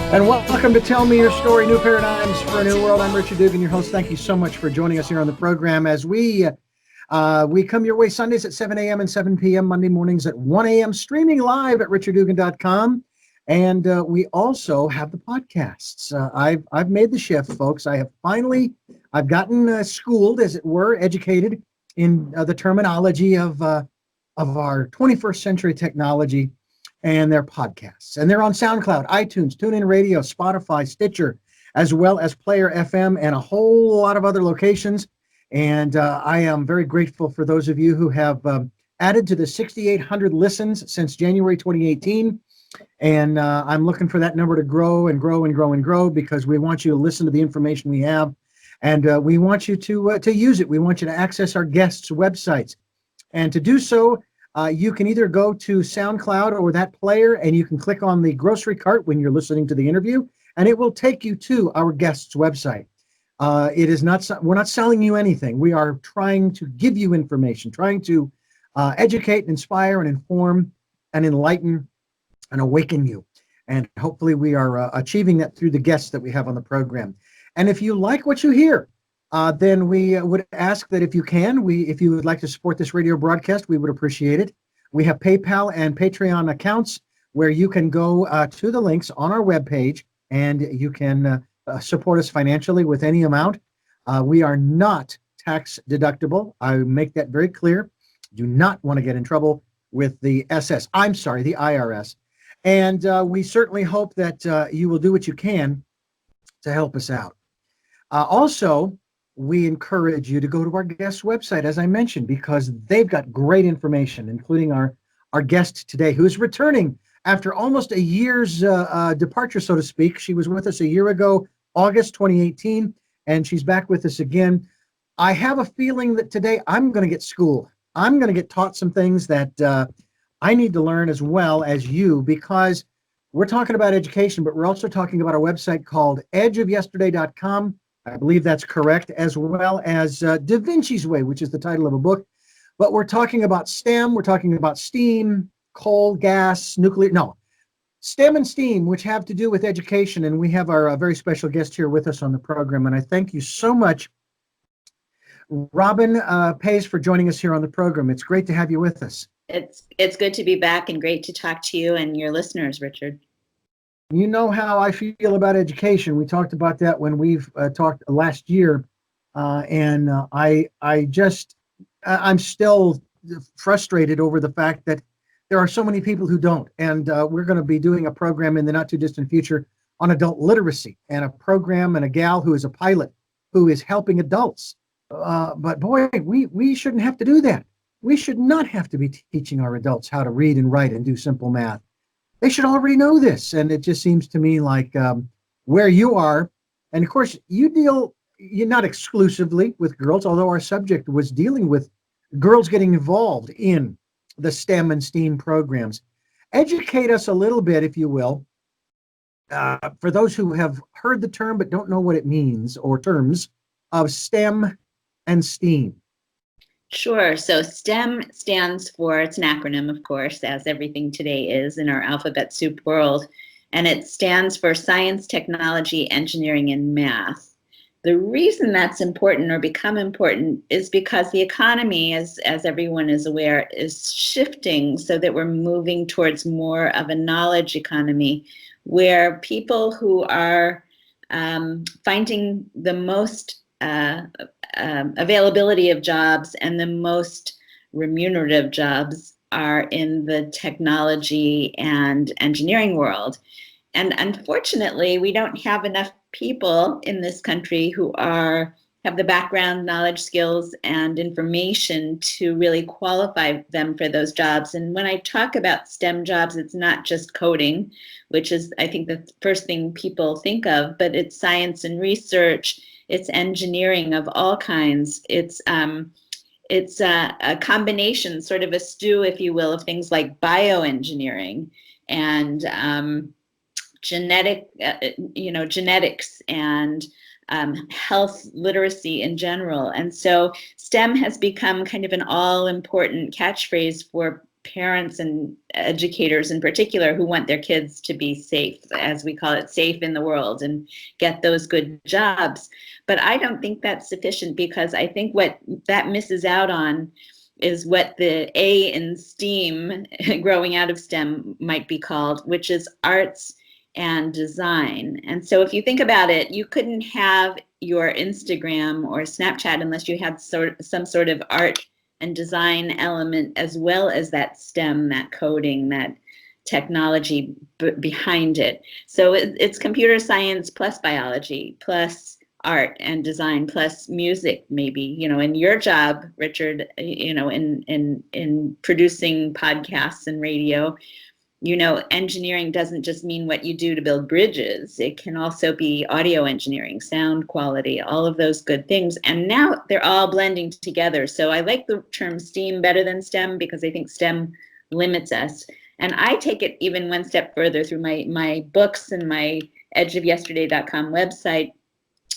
And welcome to Tell Me Your Story, New Paradigms for a New World. I'm Richard Dugan, your host. Thank you so much for joining us here on the program as we come your way Sundays at 7 a.m. and 7 p.m., Monday mornings at 1 a.m., streaming live at richarddugan.com. And we also have the podcasts. I've made the shift, folks. I've gotten schooled, as it were, educated in the terminology of our 21st century technology and their podcasts. And they're on SoundCloud, iTunes, TuneIn Radio, Spotify, Stitcher, as well as Player FM and a whole lot of other locations. And I am very grateful for those of you who have added to the 6,800 listens since January 2018. And I'm looking for that number to grow and grow and grow and grow, because we want you to listen to the information we have. And we want you to use it. We want you to access our guests' websites. And to do so, you can either go to SoundCloud or that player, and you can click on the grocery cart when you're listening to the interview, and it will take you to our guest's website. We're not selling you anything. We are trying to give you information, trying to educate, inspire, and inform, and enlighten, and awaken you. And hopefully we are achieving that through the guests that we have on the program. And if you like what you hear, then we would ask that if you would like to support this radio broadcast, we would appreciate it. We have PayPal and Patreon accounts where you can go to the links on our webpage, and you can support us financially with any amount. We are not tax deductible. I make that very clear. Do not want to get in trouble with the IRS. And we certainly hope that you will do what you can to help us out. Also, we encourage you to go to our guest's website, as I mentioned, because they've got great information, including our guest today, who's returning after almost a year's departure, so to speak. She was with us a year ago, August 2018, and she's back with us again. I have a feeling that today I'm going to get schooled. I'm going to get taught some things that I need to learn as well as you, because we're talking about education, but we're also talking about a website called edgeofyesterday.com. I believe that's correct, as well as DaVinci's Way, which is the title of a book. But we're talking about STEM, we're talking about steam, coal, gas, STEM and STEAM, which have to do with education. And we have our very special guest here with us on the program. And I thank you so much, Robin Pace, for joining us here on the program. It's great to have you with us. It's good to be back and great to talk to you and your listeners, Richard. You know how I feel about education. We talked about that when we've talked last year, and I'm still frustrated over the fact that there are so many people who don't. And we're going to be doing a program in the not too distant future on adult literacy, and a program and a gal who is a pilot who is helping adults. But boy, we shouldn't have to do that. We should not have to be teaching our adults how to read and write and do simple math. They should already know this. And it just seems to me like where you are, and of course you're not exclusively with girls, although our subject was dealing with girls getting involved in the STEM and STEAM programs. Educate us a little bit, if you will, for those who have heard the term but don't know what it means, or terms of STEM and STEAM. Sure. So STEM stands for, it's an acronym, of course, as everything today is in our alphabet soup world, and it stands for science, technology, engineering, and math. The reason that's important, or become important, is because the economy, as everyone is aware, is shifting so that we're moving towards more of a knowledge economy, where people who are finding the most availability of jobs and the most remunerative jobs are in the technology and engineering world. And unfortunately, we don't have enough people in this country who have the background, knowledge, skills, and information to really qualify them for those jobs. And when I talk about STEM jobs, it's not just coding, which is, I think, the first thing people think of, but it's science and research. It's engineering of all kinds. It's a combination, sort of a stew, if you will, of things like bioengineering and genetics and health literacy in general. And so STEM has become kind of an all-important catchphrase for parents and educators in particular who want their kids to be safe, as we call it, safe in the world, and get those good jobs. But I don't think that's sufficient, because I think what that misses out on is what the A in STEAM, growing out of STEM, might be called, which is arts and design. And so if you think about it, you couldn't have your Instagram or Snapchat unless you had some sort of art and design element, as well as that STEM, that coding, that technology behind it. So it's computer science plus biology plus art and design plus music, maybe, in your job, Richard, in producing podcasts and radio. Engineering doesn't just mean what you do to build bridges. It can also be audio engineering, sound quality, all of those good things. And now they're all blending together. So I like the term STEAM better than STEM, because I think STEM limits us. And I take it even one step further through my books and my edgeofyesterday.com website,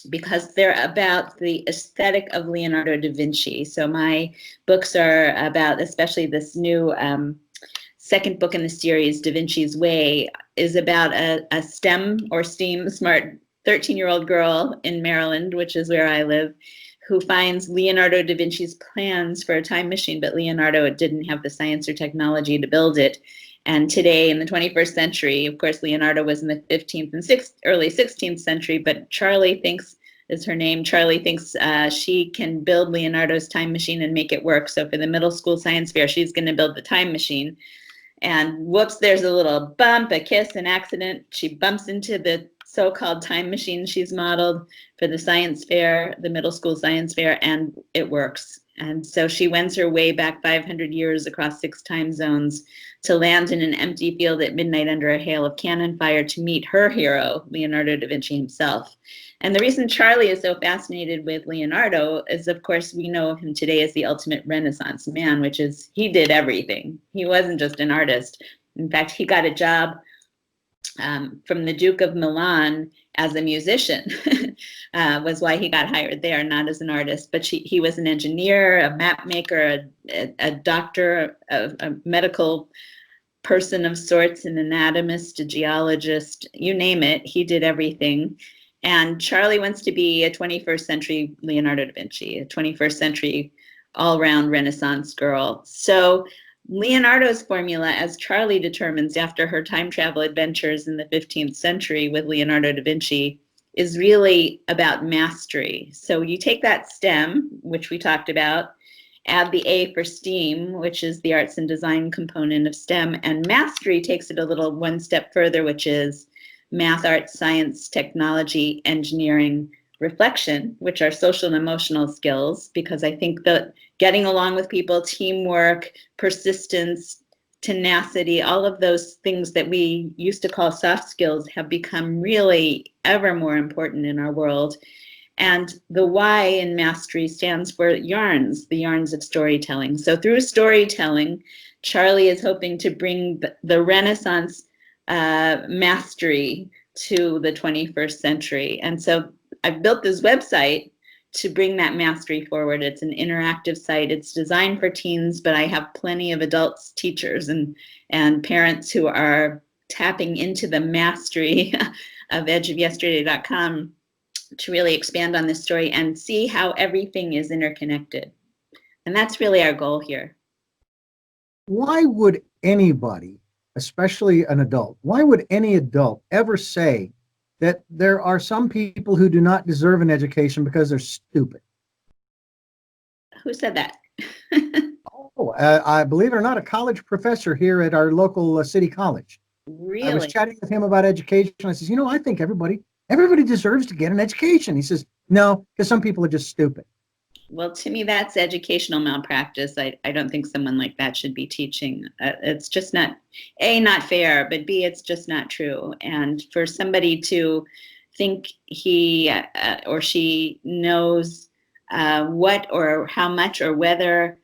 because they're about the aesthetic of Leonardo da Vinci. So my books are about, especially this new second book in the series, DaVinci's Way, is about a STEM or STEAM smart 13-year-old girl in Maryland, which is where I live, who finds Leonardo da Vinci's plans for a time machine, but Leonardo didn't have the science or technology to build it. And today, in the 21st century, of course, Leonardo was in the 15th and early 16th century, but Charlie thinks, is her name, Charlie thinks she can build Leonardo's time machine and make it work. So for the middle school science fair, she's going to build the time machine. And whoops, there's a little bump, a kiss, an accident. She bumps into the so-called time machine she's modeled for the science fair, the middle school science fair, and it works. And so she wends her way back 500 years across 6 time zones to land in an empty field at midnight under a hail of cannon fire to meet her hero, Leonardo da Vinci himself. And the reason Charlie is so fascinated with Leonardo is, of course, we know of him today as the ultimate Renaissance man, which is he did everything. He wasn't just an artist. In fact, he got a job from the Duke of Milan as a musician, was why he got hired there, not as an artist. But he was an engineer, a map maker, a doctor, a medical person of sorts, an anatomist, a geologist, you name it, he did everything. And Charlie wants to be a 21st century Leonardo da Vinci, a 21st century all-round Renaissance girl. So Leonardo's formula, as Charlie determines after her time travel adventures in the 15th century with Leonardo da Vinci, is really about mastery. So you take that STEM, which we talked about, add the A for STEAM, which is the arts and design component of STEM, and mastery takes it a little one step further, which is math, arts, science, technology, engineering, reflection, which are social and emotional skills, because I think that getting along with people, teamwork, persistence, tenacity, all of those things that we used to call soft skills have become really ever more important in our world. And the Y in mastery stands for yarns, the yarns of storytelling. So through storytelling, Charlie is hoping to bring the Renaissance mastery to the 21st century. And so I've built this website to bring that mastery forward. It's an interactive site. It's designed for teens, but I have plenty of adults, teachers, and parents who are tapping into the mastery of edgeofyesterday.com to really expand on this story and see how everything is interconnected. And that's really our goal here. Why would anybody, especially an adult, why would any adult ever say that there are some people who do not deserve an education because they're stupid? Who said that? I believe it or not, a college professor here at our local city college. Really? I was chatting with him about education. I says, I think everybody deserves to get an education. He says, no, because some people are just stupid. Well, to me, that's educational malpractice. I don't think someone like that should be teaching. It's just not, A, not fair, but B, it's just not true. And for somebody to think he or she knows what or how much or whether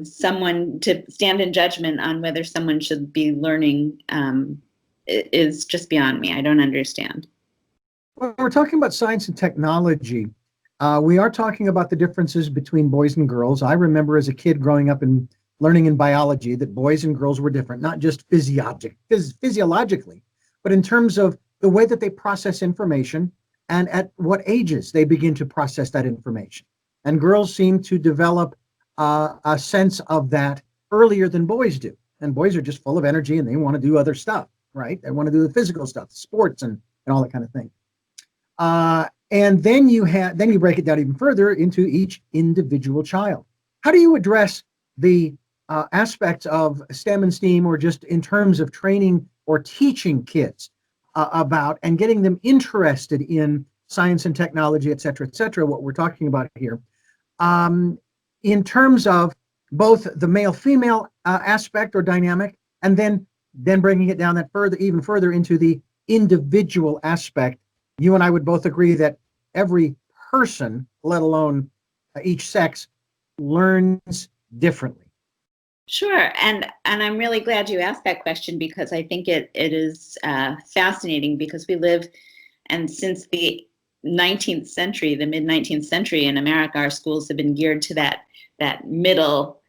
someone, to stand in judgment on whether someone should be learning is just beyond me. I don't understand. Well, we're talking about science and technology. We are talking about the differences between boys and girls. I remember as a kid growing up in learning in biology that boys and girls were different, not just physiologically, but in terms of the way that they process information and at what ages they begin to process that information. And girls seem to develop a sense of that earlier than boys do. And boys are just full of energy and they want to do other stuff, right? They want to do the physical stuff, sports and all that kind of thing. And then you break it down even further into each individual child. How do you address the aspects of STEM and STEAM, or just in terms of training or teaching kids about and getting them interested in science and technology, et cetera, what we're talking about here, in terms of both the male-female aspect or dynamic, and then bringing it down even further into the individual aspect? You and I would both agree that every person, let alone each sex, learns differently. Sure, and I'm really glad you asked that question, because I think it is fascinating, because we live, and since the 19th century, the mid-19th century in America, our schools have been geared to that middle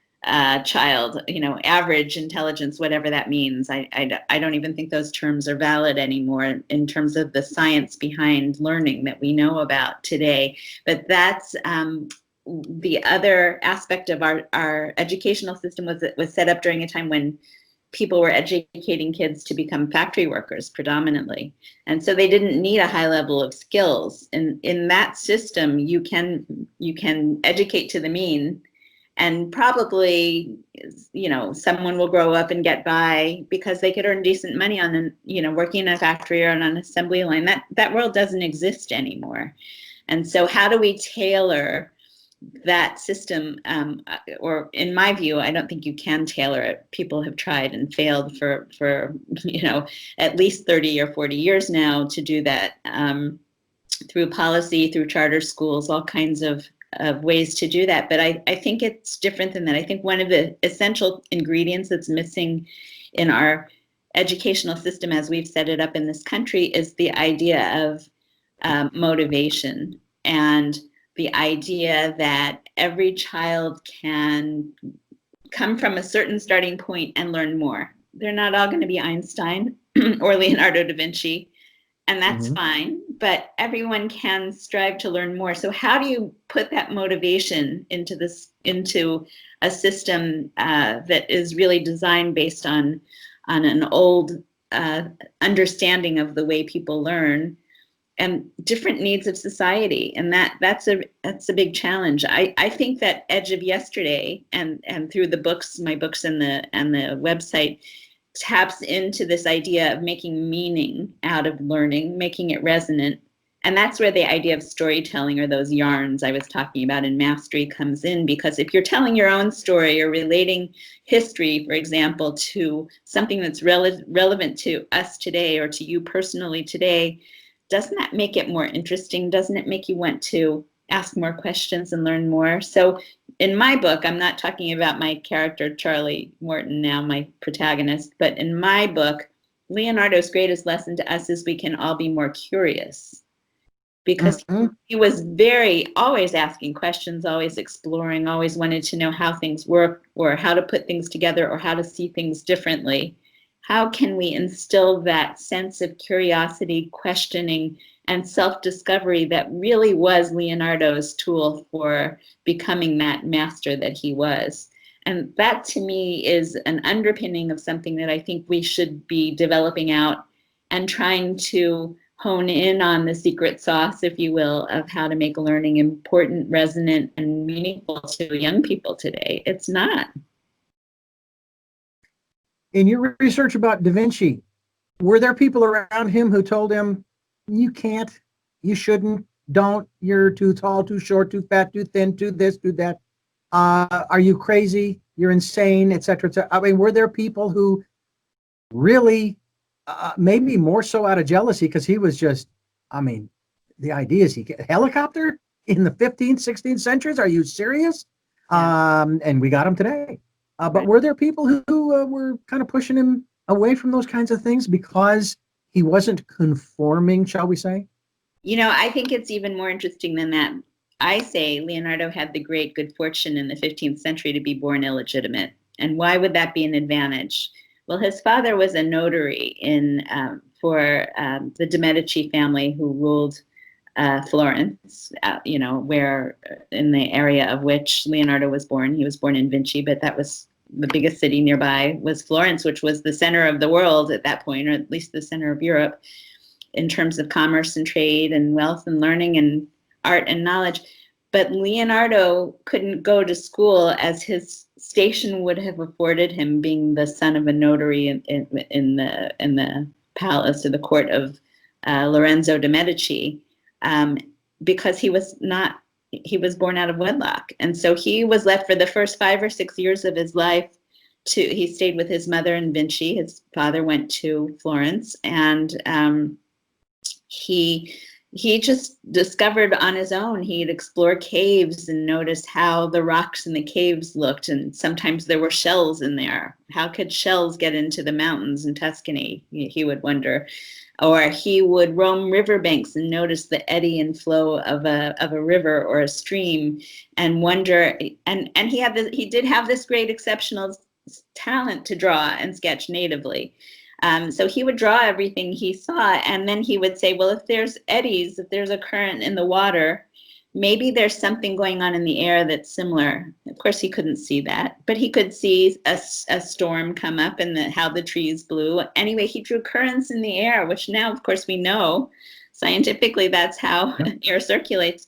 child, average intelligence, whatever that means. I don't even think those terms are valid anymore in terms of the science behind learning that we know about today. But that's the other aspect of our educational system was set up during a time when people were educating kids to become factory workers predominantly. And so they didn't need a high level of skills. And in that system, you can educate to the mean, and probably, someone will grow up and get by because they could earn decent money on, working in a factory or on an assembly line. That world doesn't exist anymore. And so how do we tailor that system? Or in my view, I don't think you can tailor it. People have tried and failed for at least 30 or 40 years now to do that, through policy, through charter schools, all kinds of ways to do that. But I think it's different than that. I think one of the essential ingredients that's missing in our educational system as we've set it up in this country is the idea of motivation, and the idea that every child can come from a certain starting point and learn more. They're not all going to be Einstein or Leonardo da Vinci, and that's fine, but everyone can strive to learn more. So how do you put that motivation into a system that is really designed based on an old understanding of the way people learn and different needs of society? And that's a big challenge. I think that Edge of Yesterday and through the books, my books and the website, taps into this idea of making meaning out of learning, making it resonant. And that's where the idea of storytelling, or those yarns I was talking about in mastery, comes in. Because if you're telling your own story or relating history, for example, to something that's relevant to us today or to you personally today, doesn't that make it more interesting? Doesn't it make you want to ask more questions and learn more? So in my book, I'm not talking about my character, Charlie Morton, now my protagonist, but in my book, Leonardo's greatest lesson to us is we can all be more curious, because he was always asking questions, always exploring, always wanted to know how things work, or how to put things together, or how to see things differently. How can we instill that sense of curiosity, questioning, and self-discovery that really was Leonardo's tool for becoming that master that he was? And that, to me, is an underpinning of something that I think we should be developing out and trying to hone in on, the secret sauce, if you will, of how to make learning important, resonant, and meaningful to young people today. It's not. In your research about Da Vinci, were there people around him who told him, you can't, you shouldn't, don't, you're too tall, too short, too fat, too thin, too this, too that, are you crazy, you're insane, et cetera, et cetera? I mean, were there people who really, maybe more so out of jealousy, because he was just, the idea is a helicopter in the 15th, 16th centuries? Are you serious? Yeah. And we got him today. But were there people who were kind of pushing him away from those kinds of things because he wasn't conforming, shall we say? I think it's even more interesting than that. I say Leonardo had the great good fortune in the 15th century to be born illegitimate. And why would that be an advantage? Well, his father was a notary for the de' Medici family, who ruled Florence, where in the area of which Leonardo was born. He was born in Vinci, but that was the biggest city nearby was Florence, which was the center of the world at that point, or at least the center of Europe, in terms of commerce and trade and wealth and learning and art and knowledge. But Leonardo couldn't go to school, as his station would have afforded him, being the son of a notary in the palace or the court of Lorenzo de' Medici, because he was born out of wedlock. And so he was left for the first 5 or 6 years of his life he stayed with his mother in Vinci. His father went to Florence, and he just discovered on his own. He'd explore caves and notice how the rocks in the caves looked, and sometimes there were shells in there. How could shells get into the mountains in Tuscany? He would wonder. Or he would roam riverbanks and notice the eddy and flow of a river or a stream, and wonder. And he did have this great exceptional talent to draw and sketch natively. So he would draw everything he saw, and then he would say, well, if there's eddies, if there's a current in the water, maybe there's something going on in the air that's similar. Of course, he couldn't see that, but he could see a storm come up and how the trees blew. Anyway, he drew currents in the air, which now, of course, we know scientifically that's how air circulates.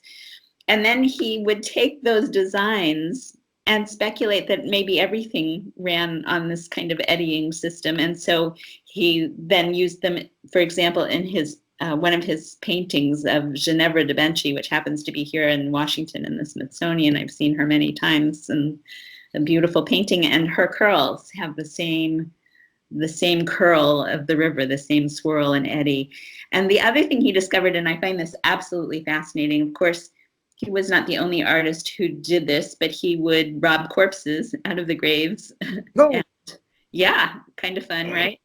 And then he would take those designs and speculate that maybe everything ran on this kind of eddying system. And so he then used them, for example, in his one of his paintings of Ginevra da Benci, which happens to be here in Washington in the Smithsonian. I've seen her many times, and a beautiful painting. And her curls have the same curl of the river, the same swirl and eddy. And the other thing he discovered, and I find this absolutely fascinating, of course, he was not the only artist who did this, but he would rob corpses out of the graves. No. And, yeah, kind of fun, right?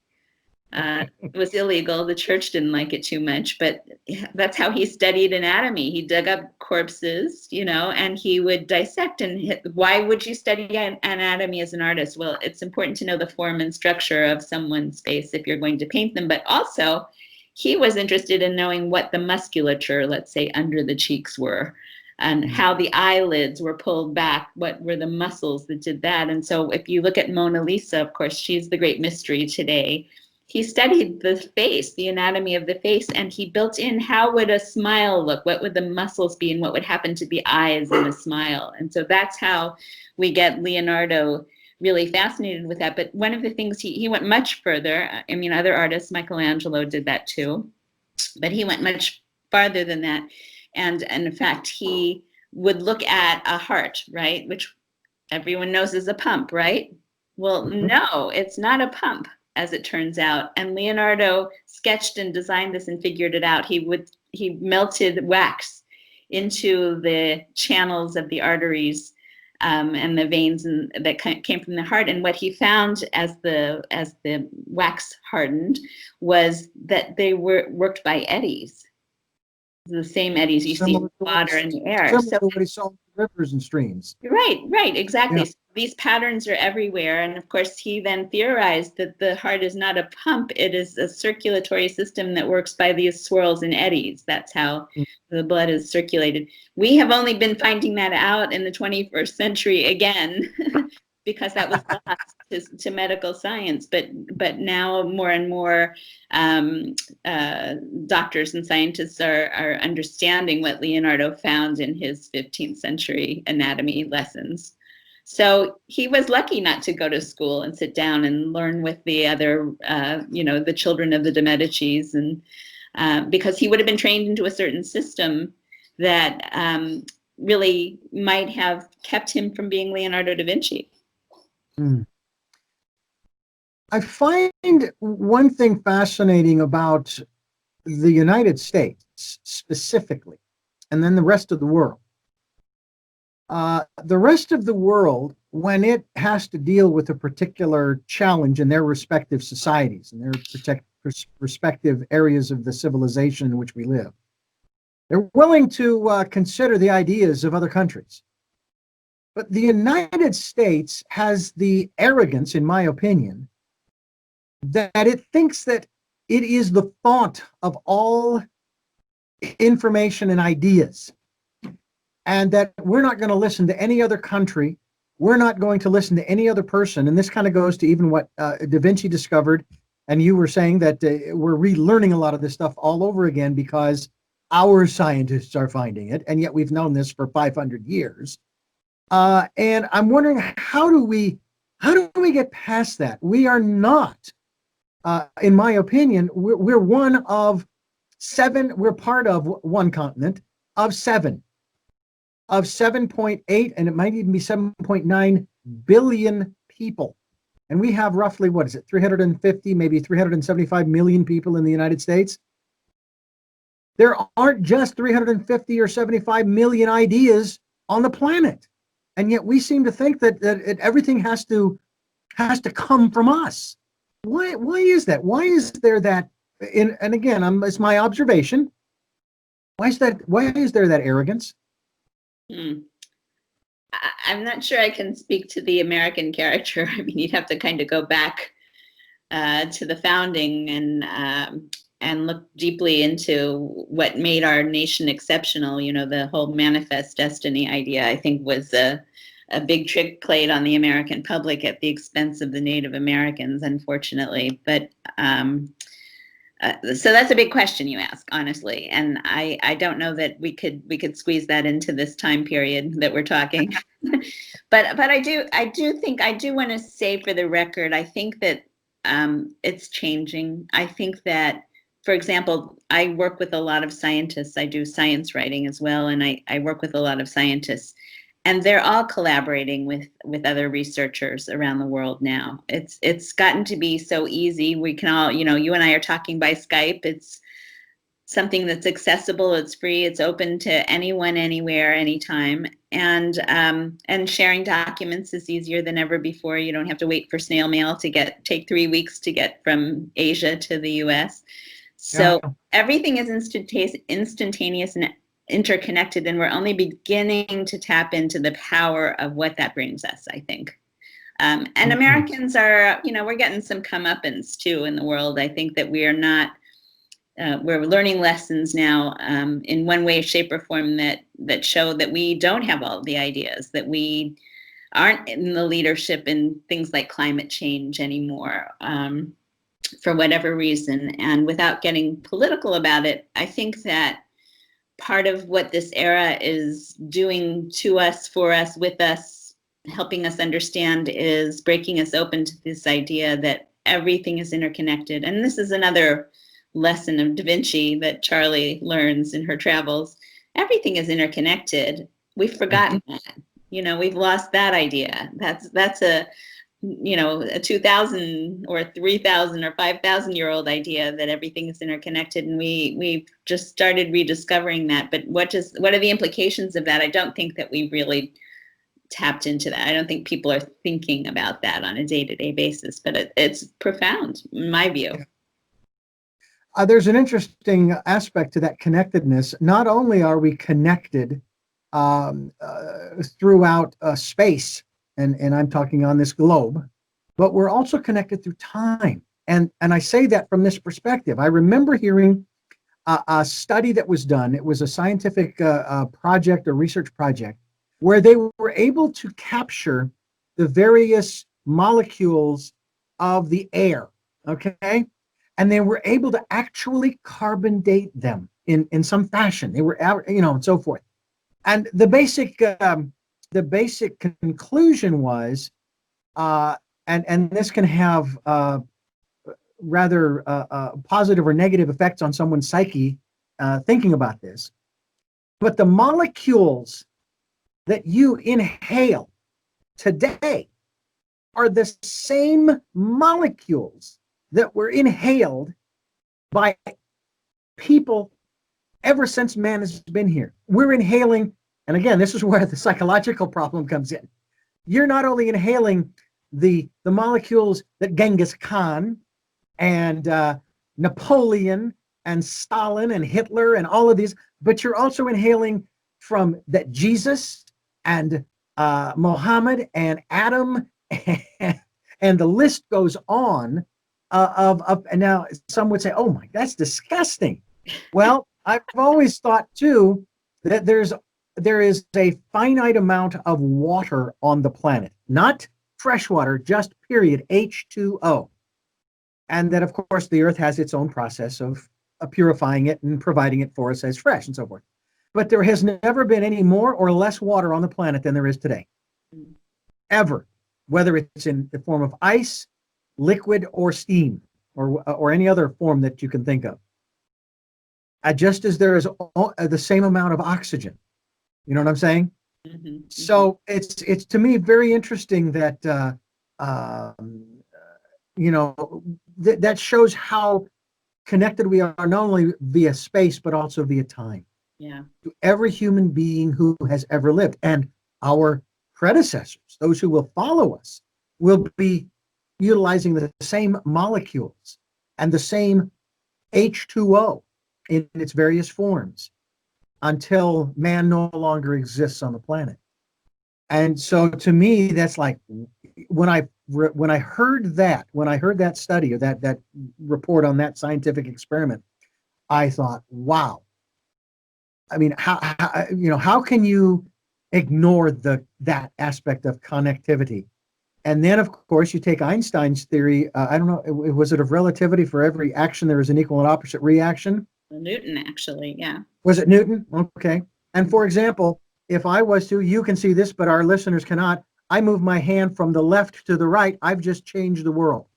It was illegal. The church didn't like it too much, but that's how he studied anatomy. He dug up corpses, and he would dissect. And why would you study anatomy as an artist? Well, it's important to know the form and structure of someone's face if you're going to paint them, but also he was interested in knowing what the musculature, let's say, under the cheeks were, and how the eyelids were pulled back, what were the muscles that did that. And so if you look at Mona Lisa, of course, she's the great mystery today. He studied the face, the anatomy of the face, and he built in how would a smile look, what would the muscles be, and what would happen to the eyes in a smile. And so that's how we get Leonardo really fascinated with that. But one of the things, he went much further. I mean, other artists, Michelangelo did that too, but he went much farther than that. And in fact, he would look at a heart, right, which everyone knows is a pump, right? Well, no, it's not a pump, as it turns out. And Leonardo sketched and designed this and figured it out. He melted wax into the channels of the arteries and the veins that came from the heart. And what he found as the wax hardened was that they worked by eddies, the same eddies you see in water and the air. Similar to what he saw in rivers and streams. Right, exactly. Yeah. So these patterns are everywhere. And of course, he then theorized that the heart is not a pump, it is a circulatory system that works by these swirls and eddies. That's how the blood is circulated. We have only been finding that out in the 21st century again, because that was lost to medical science. But now more and more doctors and scientists are understanding what Leonardo found in his 15th century anatomy lessons. So he was lucky not to go to school and sit down and learn with the other, the children of the de' Medicis, and because he would have been trained into a certain system that really might have kept him from being Leonardo da Vinci. I find one thing fascinating about the United States specifically, and then the rest of the world. The rest of the world, when it has to deal with a particular challenge in their respective societies and their respective areas of the civilization in which we live, they're willing to consider the ideas of other countries. But the United States has the arrogance, in my opinion, that it thinks that it is the font of all information and ideas, and that we're not going to listen to any other country. We're not going to listen to any other person. And this kind of goes to even what Da Vinci discovered. And you were saying that we're relearning a lot of this stuff all over again because our scientists are finding it. And yet we've known this for 500 years. And I'm wondering, how do we get past that? We are not, in my opinion, we're one of seven. We're part of one continent of seven. Of 7.8, and it might even be 7.9 billion people. And we have roughly, what is it, 350, maybe 375 million people in the United States. There aren't just 350 or 75 million ideas on the planet. And yet we seem to think that everything has to come from us. Why is that? Why is there that, and again, it's my observation. Why is there that arrogance? I'm not sure I can speak to the American character. I mean, you'd have to kind of go back to the founding and look deeply into what made our nation exceptional. You know, the whole manifest destiny idea, I think, was a big trick played on the American public at the expense of the Native Americans, unfortunately. But so that's a big question you ask, honestly, and I don't know that we could squeeze that into this time period that we're talking. but I do think I do want to say, for the record, I think that it's changing. I think that, for example, I work with a lot of scientists. I do science writing as well, and I work with a lot of scientists. And they're all collaborating with other researchers around the world now. It's gotten to be so easy. We can all, you and I are talking by Skype. It's something that's accessible. It's free. It's open to anyone, anywhere, anytime. And sharing documents is easier than ever before. You don't have to wait for snail mail to take 3 weeks to get from Asia to the US. So everything is instantaneous and interconnected, and we're only beginning to tap into the power of what that brings us, I think. And Americans are, we're getting some comeuppance too in the world. I think that we are not, we're learning lessons now in one way, shape, or form that show that we don't have all the ideas, that we aren't in the leadership in things like climate change anymore, for whatever reason. And without getting political about it, I think that part of what this era is doing to us, for us, with us, helping us understand, is breaking us open to this idea that everything is interconnected. And this is another lesson of Da Vinci that Charlie learns in her travels. Everything is interconnected. We've forgotten that. We've lost that idea. That's a 2,000 or 3,000 or 5,000-year-old idea that everything is interconnected, and we've just started rediscovering that. But what are the implications of that? I don't think that we really tapped into that. I don't think people are thinking about that on a day-to-day basis, but it's profound, in my view. There's an interesting aspect to that connectedness. Not only are we connected throughout space, and I'm talking on this globe, but we're also connected through time. And I say that from this perspective. I remember hearing a study that was done. It was a scientific project, a research project, where they were able to capture the various molecules of the air, okay? And they were able to actually carbon date them in some fashion. They were, and so forth. And the basic conclusion was, and this can have rather positive or negative effects on someone's psyche thinking about this, but the molecules that you inhale today are the same molecules that were inhaled by people ever since man has been here. We're inhaling, and again, this is where the psychological problem comes in. You're not only inhaling the molecules that Genghis Khan and Napoleon and Stalin and Hitler and all of these, but you're also inhaling from that Jesus and Muhammad and Adam, and the list goes on. And now some would say, "Oh my, that's disgusting." Well, I've always thought too that there is a finite amount of water on the planet, not fresh water, just period, H2O. And that, of course, the Earth has its own process of purifying it and providing it for us as fresh and so forth. But there has never been any more or less water on the planet than there is today, ever, whether it's in the form of ice, liquid, or steam, or any other form that you can think of. Just as there is the same amount of oxygen. You know what I'm saying? Mm-hmm. So it's to me very interesting that that shows how connected we are, not only via space but also via time. Yeah. To every human being who has ever lived, and our predecessors, those who will follow us, will be utilizing the same molecules and the same H2O in its various forms until man no longer exists on the planet. And so to me, that's like when I heard that study or that report on that scientific experiment, I thought, wow. I mean, how can you ignore that aspect of connectivity? And then, of course, you take Einstein's theory. I don't know, was it of relativity? For every action, there is an equal and opposite reaction. Newton, actually, yeah. Was it Newton? Okay. And for example, if I was to, you can see this, but our listeners cannot. I move my hand from the left to the right. I've just changed the world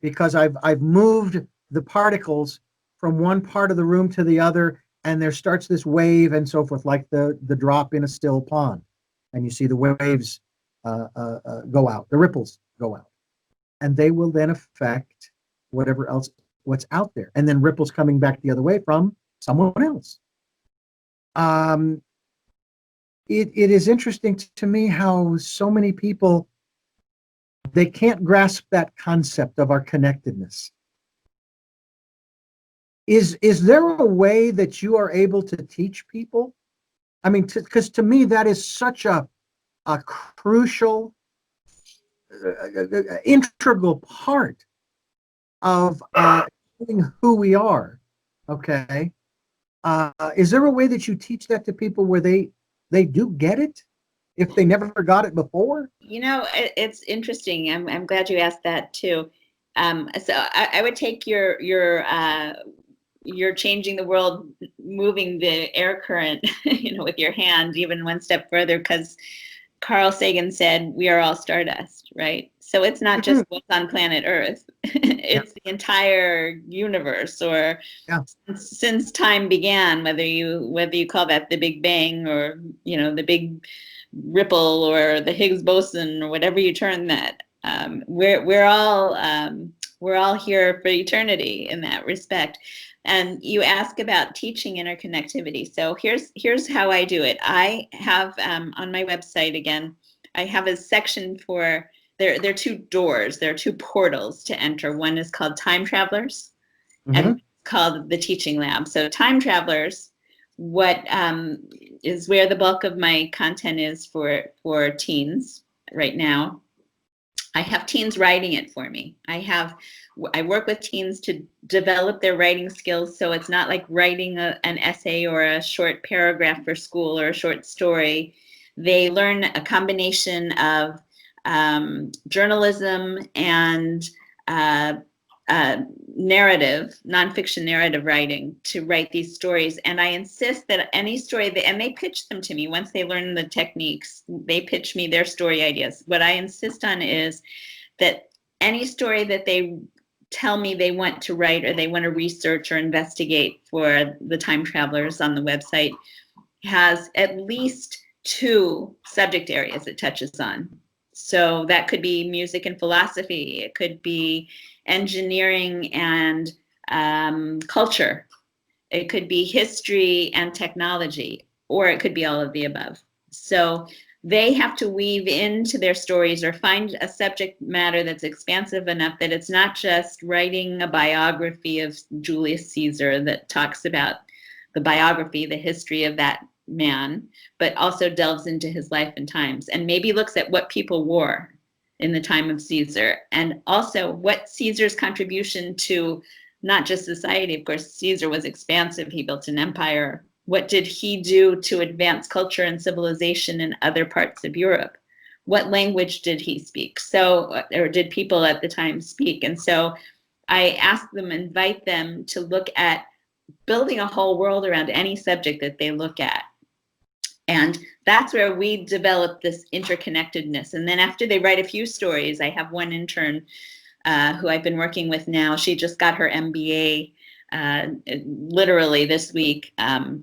because I've moved the particles from one part of the room to the other, and there starts this wave and so forth, like the drop in a still pond, and you see the waves go out, the ripples go out, and they will then affect whatever else what's out there, and then ripples coming back the other way from someone else. It is interesting to me how so many people, they can't grasp that concept of our connectedness. Is there a way that you are able to teach people? I mean, because to me that is such a crucial, integral part of who we are. Okay. Is there a way that you teach that to people where they do get it if they never got it before? It's interesting. I'm glad you asked that too. So I would take you're changing the world, moving the air current, with your hand even one step further, because Carl Sagan said we are all stardust, right? So it's not just what's on planet Earth; it's the entire universe, or since time began. Whether you call that the Big Bang, or the Big Ripple, or the Higgs boson, or whatever you term that, we're all here for eternity in that respect. And you ask about teaching interconnectivity. So here's how I do it. I have on my website, again, I have a section for, there are two doors, there are two portals to enter. One is called Time Travelers, and called the Teaching Lab. So Time Travelers, what is where the bulk of my content is for teens right now. I have teens writing it for me. I work with teens to develop their writing skills, so it's not like writing an essay or a short paragraph for school or a short story. They learn a combination of journalism and nonfiction narrative writing to write these stories. And I insist that any story, and they pitch them to me once they learn the techniques, they pitch me their story ideas. What I insist on is that any story that they tell me they want to write, or they want to research or investigate for the Time Travelers on the website, has at least 2 subject areas it touches on. So that could be music and philosophy. It could be engineering and culture. It could be history and technology, or it could be all of the above. So they have to weave into their stories or find a subject matter that's expansive enough that it's not just writing a biography of Julius Caesar that talks about the biography, the history of that man, but also delves into his life and times, and maybe looks at what people wore in the time of Caesar, and also what Caesar's contribution to not just society. Of course, Caesar was expansive. He built an empire. What did he do to advance culture and civilization in other parts of Europe? What language did he speak? So, or did people at the time speak? And so I ask them, invite them to look at building a whole world around any subject that they look at. And that's where we develop this interconnectedness. And then after they write a few stories, I have one intern who I've been working with now. She just got her MBA literally this week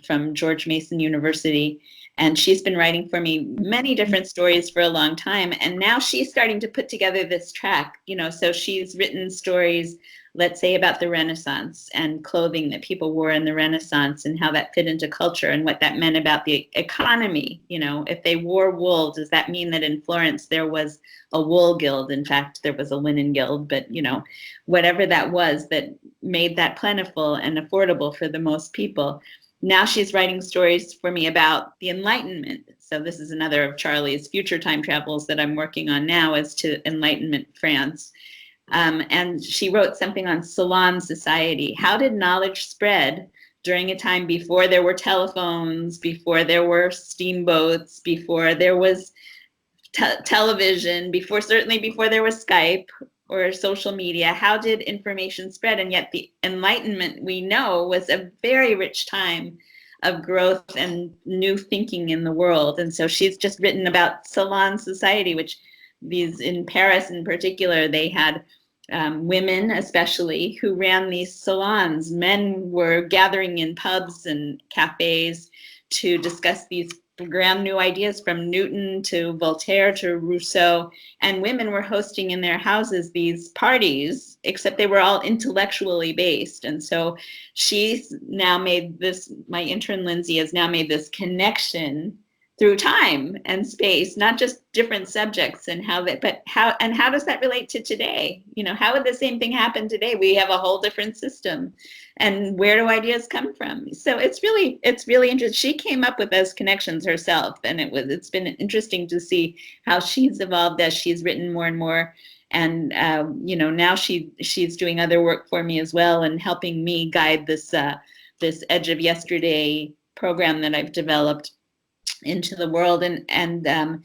from George Mason University. And she's been writing for me many different stories for a long time. And now she's starting to put together this track, so she's written stories, let's say, about the Renaissance and clothing that people wore in the Renaissance and how that fit into culture and what that meant about the economy. If they wore wool, does that mean that in Florence there was a wool guild? In fact, there was a linen guild, but whatever that was that made that plentiful and affordable for the most people. Now she's writing stories for me about the Enlightenment. So this is another of Charlie's future time travels that I'm working on now, as to Enlightenment France. And she wrote something on salon society. How did knowledge spread during a time before there were telephones, before there were steamboats, before there was television, certainly before there was Skype or social media? How did information spread? And yet the Enlightenment, we know, was a very rich time of growth and new thinking in the world. And so she's just written about salon society, which in Paris in particular, they had women especially who ran these salons. Men were gathering in pubs and cafes to discuss these grand new ideas, from Newton to Voltaire to Rousseau, and women were hosting in their houses these parties, except they were all intellectually based. And so she's now made this, my intern Lindsay has now made this connection through time and space, not just different subjects and how does that relate to today? How would the same thing happen today? We have a whole different system, and where do ideas come from? So it's really interesting. She came up with those connections herself, and it's been interesting to see how she's evolved as she's written more and more. And now she's doing other work for me as well, and helping me guide this Edge of Yesterday program that I've developed into the world, and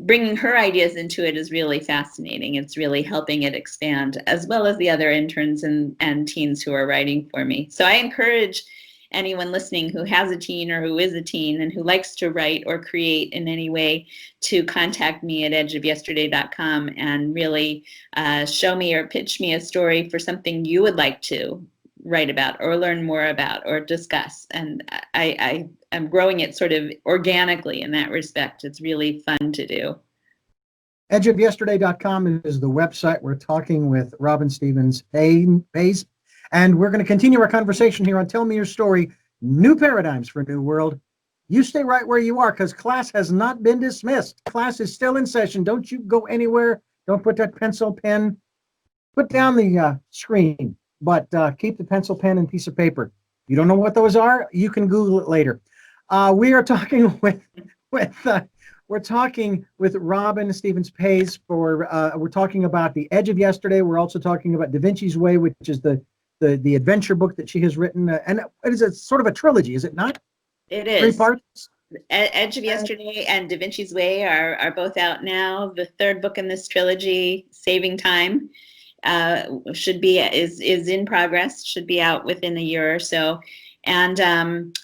bringing her ideas into it is really fascinating. It's really helping it expand, as well as the other interns and teens who are writing for me. So I encourage anyone listening who has a teen or who is a teen and who likes to write or create in any way to contact me at edgeofyesterday.com and really show me or pitch me a story for something you would like to write about or learn more about or discuss. And I'm growing it sort of organically in that respect. It's really fun to do. Edgeofyesterday.com is the website. We're talking with Robin Stevens Hayes, and we're going to continue our conversation here on Tell Me Your Story, New Paradigms for a New World. You stay right where you are, because class has not been dismissed. Class is still in session. Don't you go anywhere. Don't put that pencil, pen. Put down the screen, but keep the pencil, pen, and piece of paper. You don't know what those are? You can Google it later. We are talking we're talking with Robin Stevens Hayes we're talking about The Edge of Yesterday. We're also talking about DaVinci's Way, which is the adventure book that she has written, and it is a sort of a trilogy, is it not? It is. 3 parts. Edge of Yesterday and DaVinci's Way are both out now. The third book in this trilogy, Saving Time, is in progress. Should be out within a year or so, and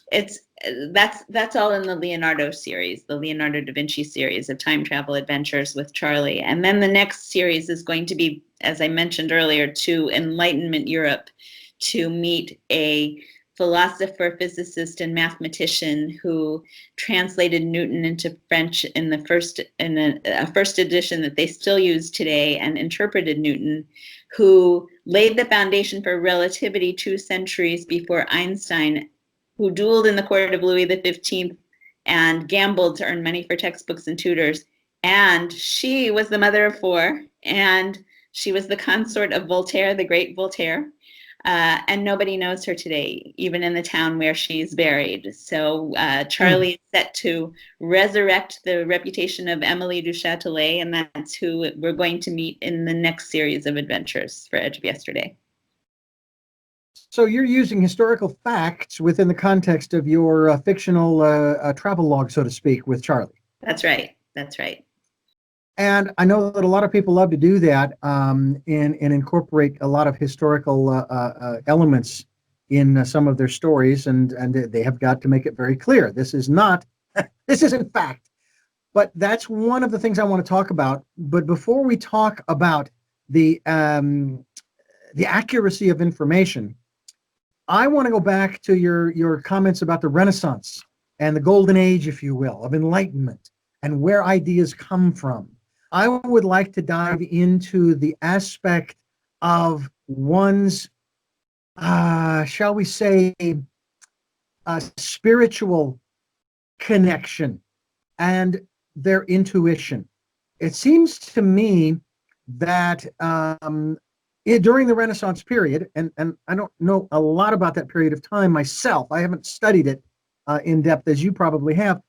that's all in the Leonardo series, the Leonardo da Vinci series of time travel adventures with Charlie. And then the next series is going to be, as I mentioned earlier, to Enlightenment Europe, to meet a philosopher, physicist, and mathematician who translated Newton into French in a first edition that they still use today, and interpreted Newton, who laid the foundation for relativity 2 centuries before Einstein, who dueled in the court of Louis XV and gambled to earn money for textbooks and tutors. And she was the mother of 4, and she was the consort of Voltaire, the great Voltaire. and nobody knows her today, even in the town where she's buried. So Charlie is set to resurrect the reputation of Emily du Châtelet, and that's who we're going to meet in the next series of adventures for Edge of Yesterday. So you're using historical facts within the context of your fictional travel log, so to speak, with Charlie. That's right. That's right. And I know that a lot of people love to do that and incorporate a lot of historical elements in some of their stories, and they have got to make it very clear. This isn't fact. But that's one of the things I want to talk about. But before we talk about the accuracy of information, I want to go back to your comments about the Renaissance and the golden age, if you will, of enlightenment and where ideas come from. I would like to dive into the aspect of one's, shall we say, spiritual connection and their intuition. It seems to me that during the Renaissance period, and I don't know a lot about that period of time myself. I haven't studied it in depth as you probably have,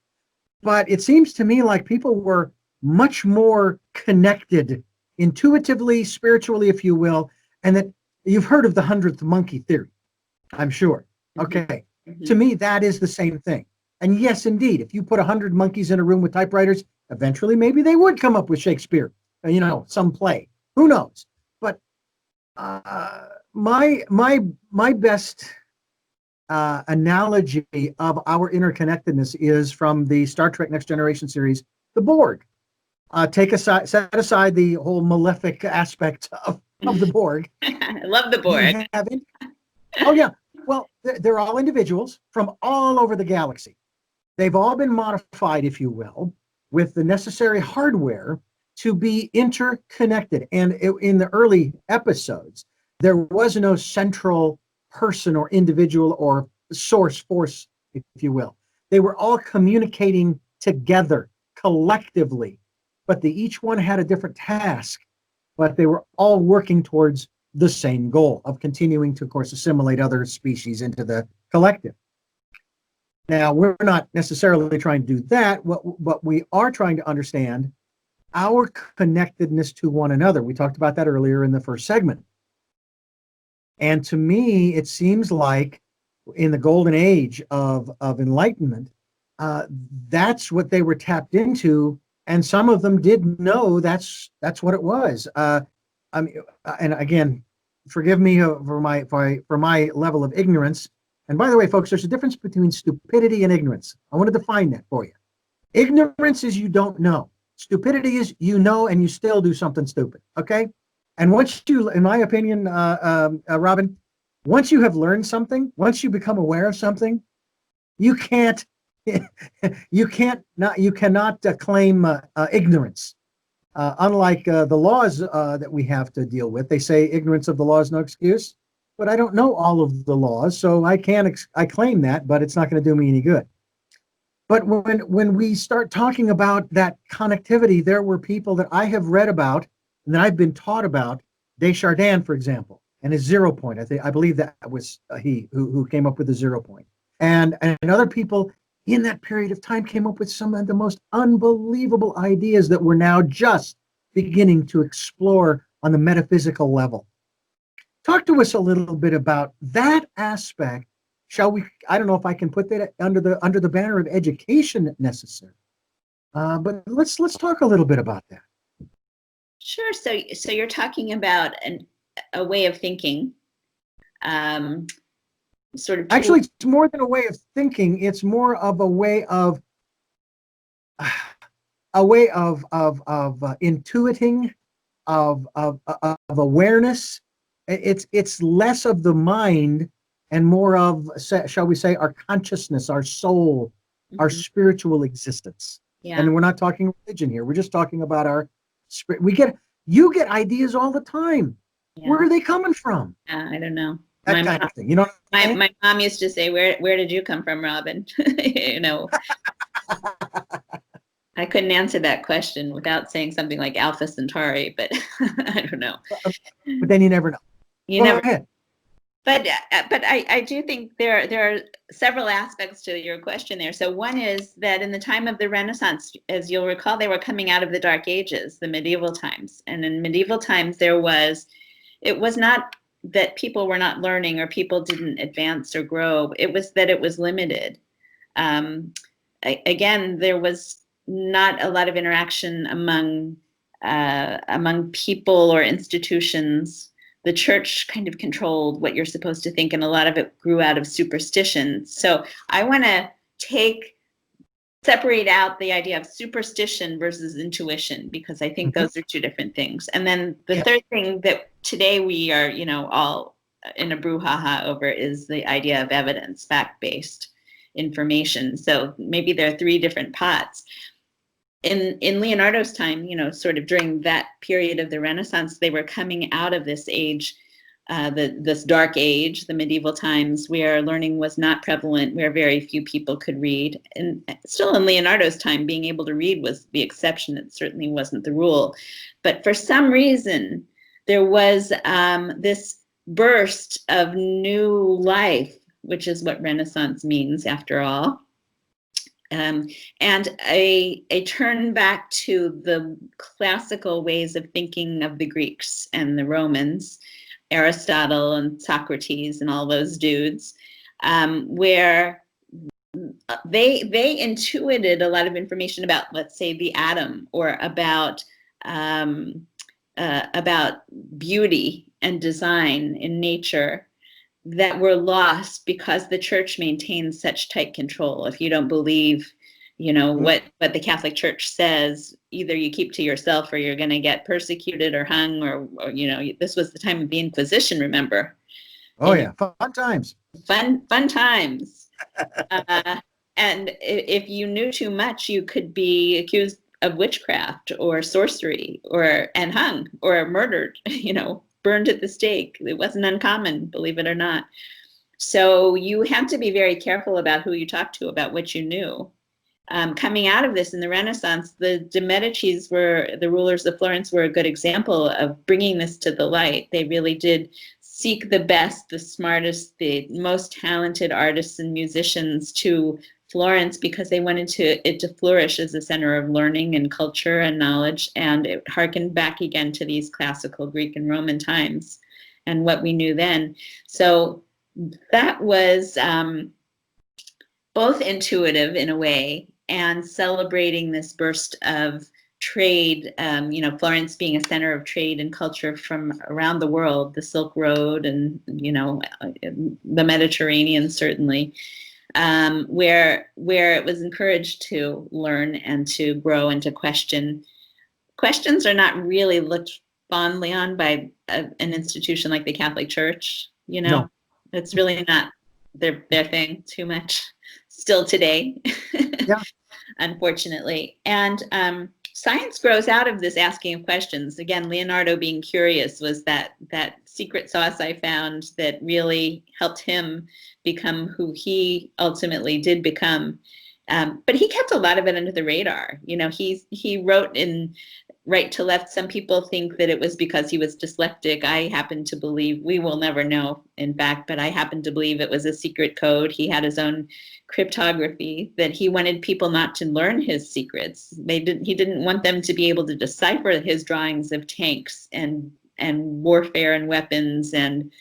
but it seems to me like people were much more connected intuitively, spiritually, if you will, and that you've heard of the 100th monkey theory, I'm sure. Okay. Mm-hmm. To me, that is the same thing. And yes, indeed, if you put 100 monkeys in a room with typewriters, eventually maybe they would come up with Shakespeare, some play. Who knows? But my best analogy of our interconnectedness is from the Star Trek Next Generation series, The Borg. Set aside the whole malefic aspect of the Borg. I love the Borg. Oh yeah. Well, they're all individuals from all over the galaxy. They've all been modified, if you will, with the necessary hardware to be interconnected. And in the early episodes, there was no central person or individual or source force, if you will. They were all communicating together, collectively, but each one had a different task, but they were all working towards the same goal of continuing to, of course, assimilate other species into the collective. Now, we're not necessarily trying to do that, but we are trying to understand our connectedness to one another. We talked about that earlier in the first segment. And to me, it seems like in the golden age of enlightenment, that's what they were tapped into. And some of them did know that's what it was. And again, forgive me for my level of ignorance. And by the way, folks, there's a difference between stupidity and ignorance. I want to define that for you. Ignorance is you don't know. Stupidity is you know and you still do something stupid. Okay? And once you, in my opinion, Robin, once you have learned something, once you become aware of something, you cannot claim ignorance. Unlike the laws that we have to deal with, they say ignorance of the law is no excuse. But I don't know all of the laws, so I claim that, but it's not going to do me any good. But when we start talking about that connectivity, there were people that I have read about and that I've been taught about, Desjardins, for example, and his 0 point. I believe that was he who came up with the 0 point. And other people in that period of time came up with some of the most unbelievable ideas that we're now just beginning to explore on the metaphysical level. Talk to us a little bit about that aspect. Shall we? I don't know if I can put that under the banner of education necessary, but let's talk a little bit about that. Sure. So you're talking about a way of thinking, sort of. Actually, it's more than a way of thinking. It's more of a way of intuiting, of awareness. It's less of the mind and more of, shall we say, our consciousness, our soul, mm-hmm. our spiritual existence. Yeah. And we're not talking religion here. We're just talking about our spirit. You get ideas all the time. Yeah. Where are they coming from? I don't know. That kind of thing. You know what I'm saying? My mom used to say, where did you come from, Robin? I couldn't answer that question without saying something like Alpha Centauri, but I don't know. But then you never know. Go ahead. But I do think there are several aspects to your question there. So one is that in the time of the Renaissance, as you'll recall, they were coming out of the Dark Ages, the medieval times. And in medieval times, it was not that people were not learning or people didn't advance or grow. It was that it was limited. Again, there was not a lot of interaction among people or institutions. The church kind of controlled what you're supposed to think, and a lot of it grew out of superstition. So I want to separate out the idea of superstition versus intuition, because I think those are two different things. And then the third thing that today we are, all in a brouhaha over is the idea of evidence, fact-based information. So maybe there are three different pots. In Leonardo's time, sort of during that period of the Renaissance, they were coming out of this age, this dark age, the medieval times, where learning was not prevalent, where very few people could read. And still in Leonardo's time, being able to read was the exception. It certainly wasn't the rule. But for some reason, there was this burst of new life, which is what Renaissance means after all. And a turn back to the classical ways of thinking of the Greeks and the Romans, Aristotle and Socrates and all those dudes, where they intuited a lot of information about, let's say, the atom, or about beauty and design in nature, that were lost because the church maintains such tight control. If you don't believe, what the Catholic Church says, either you keep to yourself or you're going to get persecuted or hung, or this was the time of the Inquisition, remember? Oh, yeah. Fun times. Fun times. And if you knew too much, you could be accused of witchcraft or sorcery, and hung or murdered, burned at the stake. It wasn't uncommon, believe it or not. So you had to be very careful about who you talked to, about what you knew. Coming out of this in the Renaissance, the de Medicis the rulers of Florence, were a good example of bringing this to the light. They really did seek the best, the smartest, the most talented artists and musicians to Florence, because they wanted it to flourish as a center of learning and culture and knowledge. And it harkened back again to these classical Greek and Roman times and what we knew then. So that was both intuitive in a way and celebrating this burst of trade, Florence being a center of trade and culture from around the world, the Silk Road and, the Mediterranean, certainly. Where it was encouraged to learn and to grow and to question. Questions are not really looked fondly on by an institution like the Catholic Church. No. It's really not their thing too much still today. Yeah. Unfortunately. And science grows out of this asking of questions. Again, Leonardo being curious was that secret sauce I found that really helped him become who he ultimately did become. But he kept a lot of it under the radar. He wrote in right to left. Some people think that it was because he was dyslexic. I happen to believe, we will never know, in fact, but I happen to believe it was a secret code. He had his own cryptography, that he wanted people not to learn his secrets. He didn't want them to be able to decipher his drawings of tanks and warfare and weapons and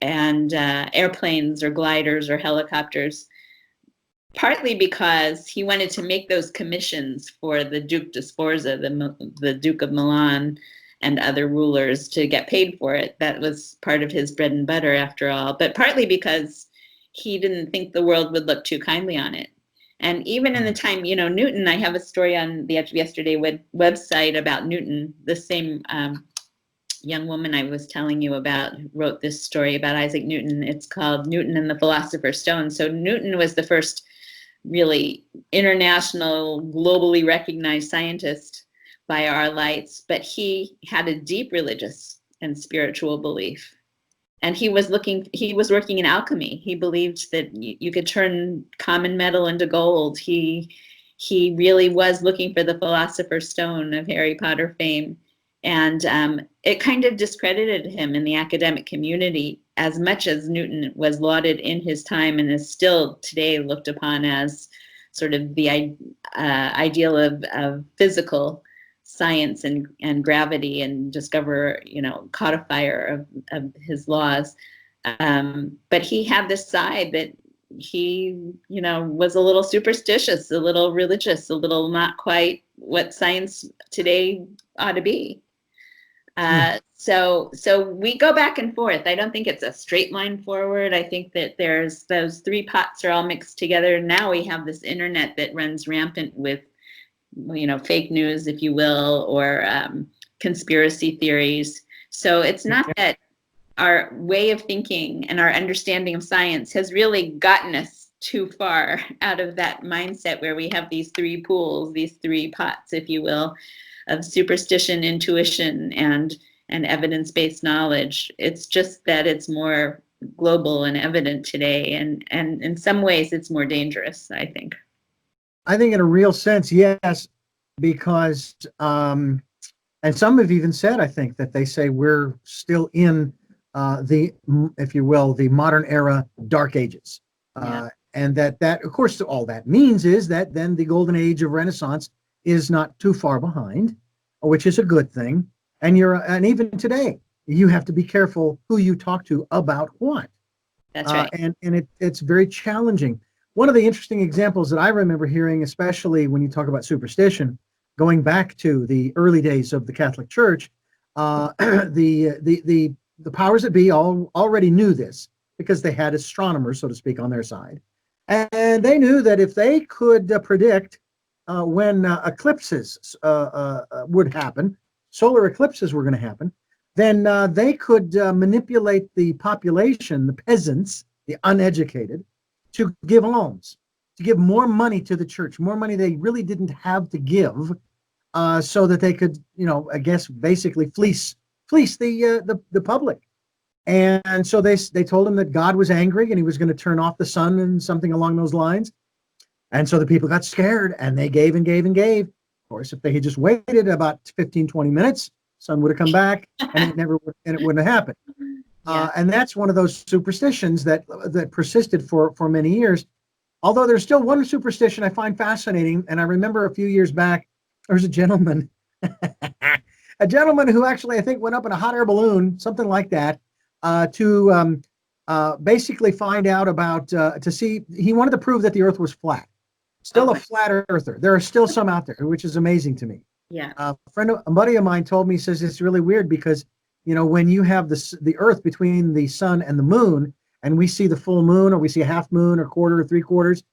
airplanes or gliders or helicopters. Partly because he wanted to make those commissions for the Duke de Sforza, the Duke of Milan, and other rulers, to get paid for it. That was part of his bread and butter, after all. But partly because he didn't think the world would look too kindly on it. And even in the time, Newton, I have a story on the Edge of Yesterday website about Newton. The same young woman I was telling you about wrote this story about Isaac Newton. It's called Newton and the Philosopher's Stone. So Newton was the first really international, globally recognized scientist by our lights, but he had a deep religious and spiritual belief. And he was working in alchemy. He believed that you could turn common metal into gold. He really was looking for the Philosopher's Stone of Harry Potter fame. And it kind of discredited him in the academic community, as much as Newton was lauded in his time and is still today looked upon as sort of the ideal of physical science and gravity, and codifier of his laws. But he had this side that he, was a little superstitious, a little religious, a little not quite what science today ought to be. So we go back and forth. I don't think it's a straight line forward. I think that there's those three pots are all mixed together. Now we have this internet that runs rampant with, fake news, if you will, or conspiracy theories. So it's not that our way of thinking and our understanding of science has really gotten us too far out of that mindset where we have these three pools, these three pots, if you will, of superstition, intuition, and evidence-based knowledge. It's just that it's more global and evident today, and in some ways it's more dangerous, I think. I think in a real sense, yes, because and some have even said, I think, that they say we're still in if you will, the modern era dark ages. And that of course, all that means is that then the golden age of Renaissance is not too far behind, which is a good thing. And even today, you have to be careful who you talk to about what. That's right. And it's very challenging. One of the interesting examples that I remember hearing, especially when you talk about superstition, going back to the early days of the Catholic Church, the powers that be already knew this because they had astronomers, so to speak, on their side. And they knew that if they could predict when eclipses would happen, solar eclipses were going to happen, then they could manipulate the population, the peasants, the uneducated, to give alms, to give more money to the church, more money they really didn't have to give, so that they could, I guess, basically fleece the public. And so they told him that God was angry and he was going to turn off the sun and something along those lines. And so the people got scared and they gave and gave and gave. Of course, if they had just waited about 15, 20 minutes, sun would have come back and it wouldn't have happened. And that's one of those superstitions that persisted for many years. Although there's still one superstition I find fascinating. And I remember a few years back, there was a gentleman who actually, I think, went up in a hot air balloon, something like that, to basically find out about, to see, he wanted to prove that the earth was flat. Still a flat earther. There are still some out there, which is amazing to me. Yeah. A buddy of mine told me, says it's really weird because, when you have the earth between the sun and the moon, and we see the full moon, or we see a half moon, or quarter, or three quarters,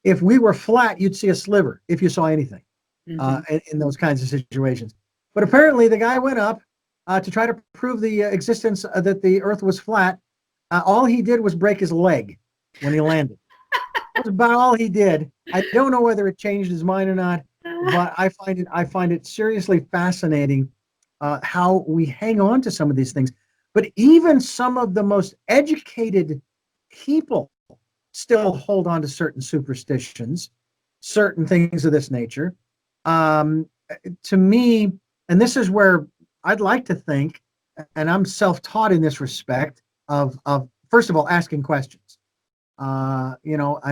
if we were flat, you'd see a sliver if you saw anything. In those kinds of situations. But apparently the guy went up to try to prove the existence that the earth was flat. All he did was break his leg when he landed. That's about all he did. I don't know whether it changed his mind or not, but I find it seriously fascinating how we hang on to some of these things. But even some of the most educated people still hold on to certain superstitions, certain things of this nature. To me, and this is where I'd like to think, and I'm self-taught in this respect, of first of all, asking questions. And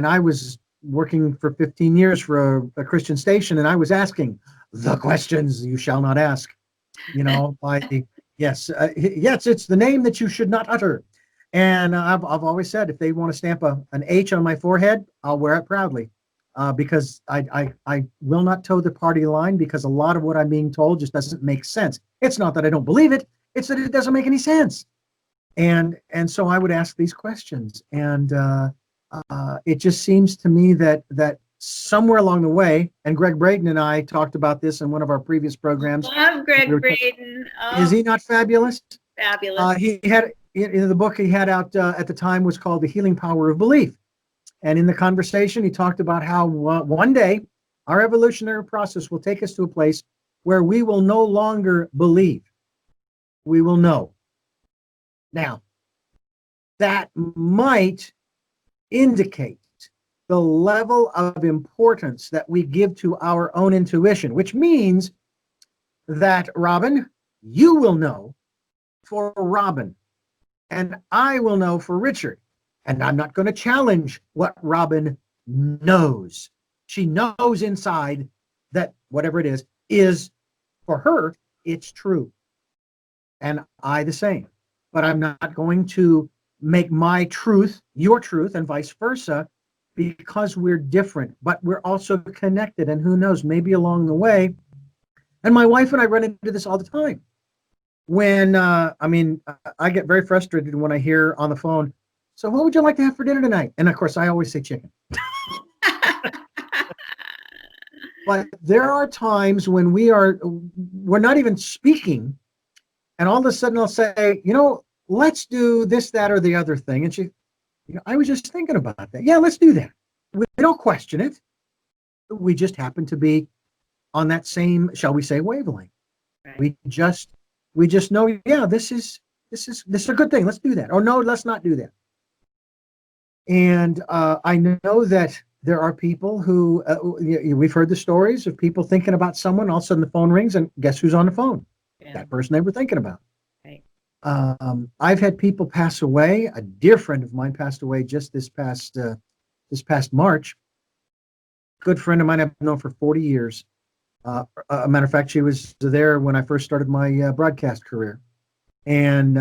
I was working for 15 years for a Christian station, and I was asking the questions you shall not ask, yes, it's the name that you should not utter. And I've always said, if they want to stamp an H on my forehead, I'll wear it proudly. Because I will not toe the party line, because a lot of what I'm being told just doesn't make sense. It's not that I don't believe it, it's that it doesn't make any sense. And so I would ask these questions. And it just seems to me that somewhere along the way, and Greg Braden and I talked about this in one of our previous programs. Love Greg Braden. Is he not fabulous? Fabulous. He had, in the book he had out at the time, was called The Healing Power of Belief. And in the conversation, he talked about how one day our evolutionary process will take us to a place where we will no longer believe. We will know. Now, that might indicate the level of importance that we give to our own intuition, which means that, Robin, You will know for Robin, and I will know for Richard. And I'm not going to challenge what Robin knows. She knows inside that whatever it is for her, it's true. And I the same. But I'm not going to make my truth your truth and vice versa, because we're different, but we're also connected. And who knows, maybe along the way. And my wife and I run into this all the time. When, I get very frustrated when I hear on the phone, so what would you like to have for dinner tonight? And of course, I always say chicken. But there are times when we're not even speaking, and all of a sudden I'll say, let's do this, that, or the other thing. And she, I was just thinking about that. Yeah, let's do that. We don't question it. We just happen to be on that same, shall we say, wavelength. Right. We just know, yeah, this is a good thing. Let's do that. Or no, let's not do that. And I know that there are people who, we've heard the stories of people thinking about someone, all of a sudden the phone rings, and guess who's on the phone? Yeah. That person they were thinking about. Right. I've had people pass away. A dear friend of mine passed away just this past March. Good friend of mine I've known for 40 years. A matter of fact, she was there when I first started my broadcast career. And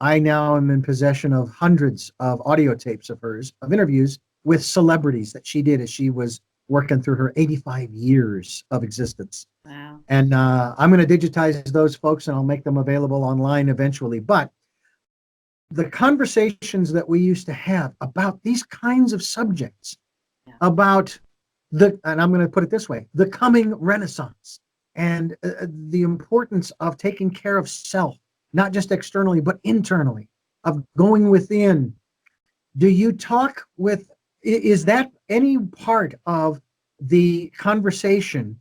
I now am in possession of hundreds of audio tapes of hers, of interviews with celebrities that she did as she was working through her 85 years of existence. Wow. And I'm going to digitize those folks, and I'll make them available online eventually. But the conversations that we used to have about these kinds of subjects, about and I'm going to put it this way, the coming Renaissance, and the importance of taking care of self, not just externally, but internally, of going within. Do you talk with, is that any part of the conversation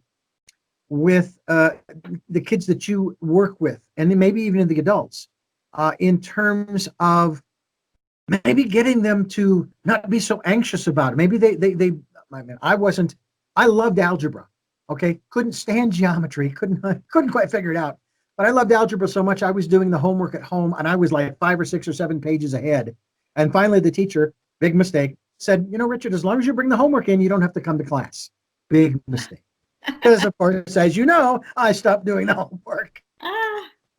with the kids that you work with, and then maybe even the adults, in terms of maybe getting them to not be so anxious about it? Maybe I loved algebra. Okay. Couldn't stand geometry. Couldn't quite figure it out. But I loved algebra so much, I was doing the homework at home, and I was like 5 or 6 or 7 pages ahead. And finally, the teacher, big mistake, said, Richard, as long as you bring the homework in, you don't have to come to class. Big mistake. Because, of course, as you know, I stopped doing the homework.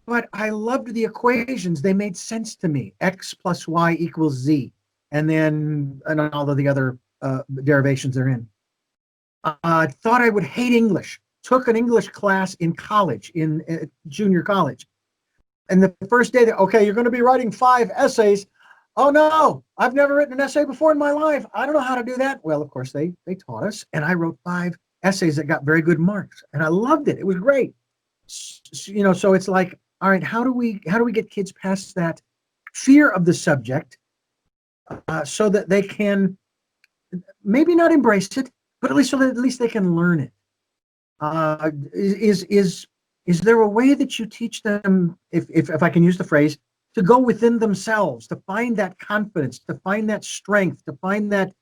But I loved the equations. They made sense to me. X plus Y equals Z. And all of the other derivations they're in. I thought I would hate English. Took an English class in college, in junior college. And the first day, okay, you're going to be writing 5 essays. Oh, no, I've never written an essay before in my life. I don't know how to do that. Well, of course, they taught us. And I wrote 5 essays that got very good marks. And I loved it. It was great. So it's like, all right, how do we get kids past that fear of the subject so that they can maybe not embrace it, but at least they can learn it? Is there a way that you teach them, if I can use the phrase, to go within themselves, to find that confidence, to find that strength, to find that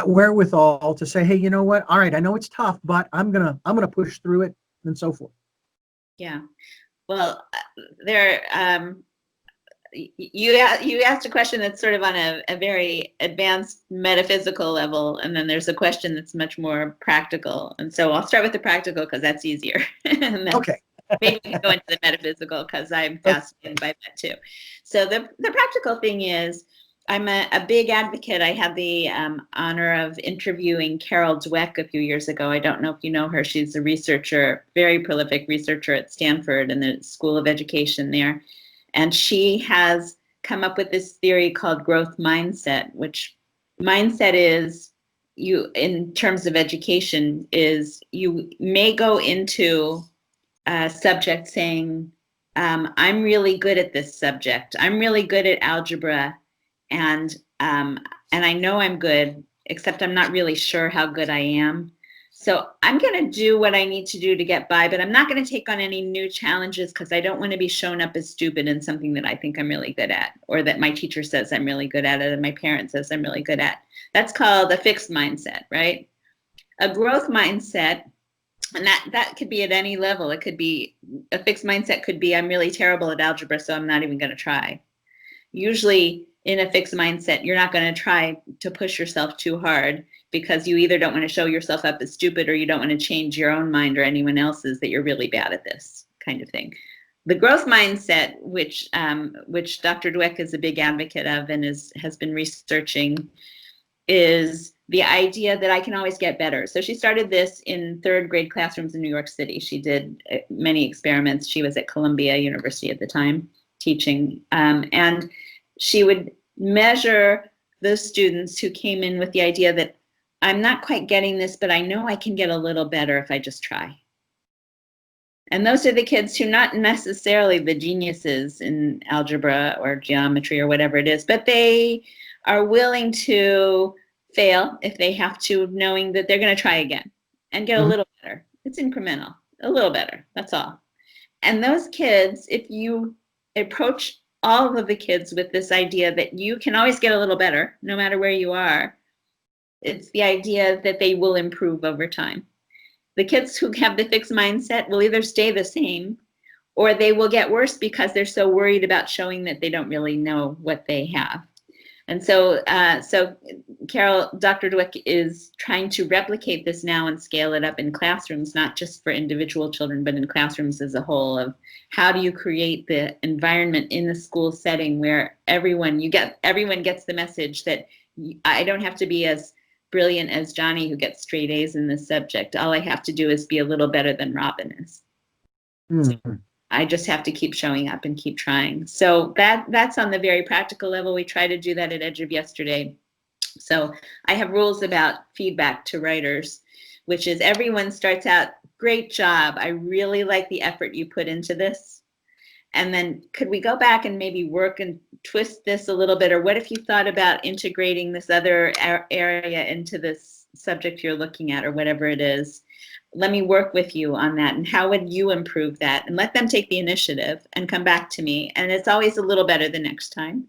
wherewithal to say, hey, you know what? All right, I know it's tough, but I'm gonna push through it, and so forth. Yeah. Well, you asked a question that's sort of on a very advanced metaphysical level, and then there's a question that's much more practical. And so I'll start with the practical because that's easier. And then okay. maybe we can go into the metaphysical because I'm fascinated by that too. So the practical thing is, I'm a big advocate. I had the honor of interviewing Carol Dweck a few years ago. I don't know if you know her. She's a researcher, very prolific researcher at Stanford and the School of Education there. And she has come up with this theory called growth mindset, which mindset is, you, in terms of education, is you may go into a subject saying, I'm really good at this subject. I'm really good at algebra. And I know I'm good, except I'm not really sure how good I am. So I'm going to do what I need to do to get by, but I'm not going to take on any new challenges because I don't want to be shown up as stupid in something that I think I'm really good at, or that my teacher says I'm really good at it and my parent says I'm really good at. That's called a fixed mindset, right? A growth mindset And that could be at any level. It could be a fixed mindset, could be I'm really terrible at algebra, so I'm not even going to try. Usually in a fixed mindset, you're not going to try to push yourself too hard because you either don't want to show yourself up as stupid or you don't want to change your own mind or anyone else's that you're really bad at this kind of thing. The growth mindset, which Dr. Dweck is a big advocate of and has been researching, is the idea that I can always get better. So she started this in third grade classrooms in New York City. She did many experiments. She was at Columbia University at the time teaching. And she would measure those students who came in with the idea that I'm not quite getting this, but I know I can get a little better if I just try. And those are the kids who not necessarily the geniuses in algebra or geometry or whatever it is, but they are willing to fail if they have to, knowing that they're going to try again and get a little better. It's incremental, a little better. That's all. And those kids, if you approach all of the kids with this idea that you can always get a little better, no matter where you are, it's the idea that they will improve over time. The kids who have the fixed mindset will either stay the same or they will get worse because they're so worried about showing that they don't really know what they have. And so, Carol, Dr. Dweck is trying to replicate this now and scale it up in classrooms, not just for individual children, but in classrooms as a whole, of how do you create the environment in the school setting where everyone gets the message that I don't have to be as brilliant as Johnny who gets straight A's in this subject. All I have to do is be a little better than Robin is. Mm-hmm. I just have to keep showing up and keep trying. So that's on the very practical level. We try to do that at Edge of Yesterday. So I have rules about feedback to writers, which is everyone starts out, great job. I really like the effort you put into this. And then could we go back and maybe work and twist this a little bit? Or what if you thought about integrating this other area into this subject you're looking at or whatever it is? Let me work with you on that. And how would you improve that? And let them take the initiative and come back to me. And it's always a little better the next time.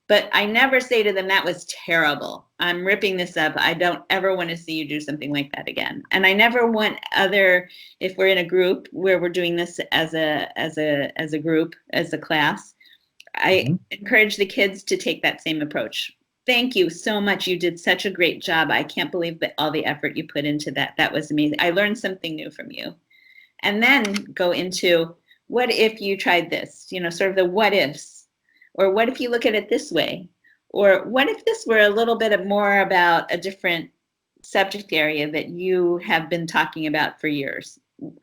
But I never say to them, that was terrible. I'm ripping this up. I don't ever want to see you do something like that again. And I never want if we're in a group where we're doing this as a group, as a class, I encourage the kids to take that same approach. Thank you so much. You did such a great job. I can't believe that all the effort you put into that. That was amazing. I learned something new from you. And then go into, what if you tried this? Sort of the what ifs. Or what if you look at it this way? Or what if this were a little bit more about a different subject area that you have been talking about for years?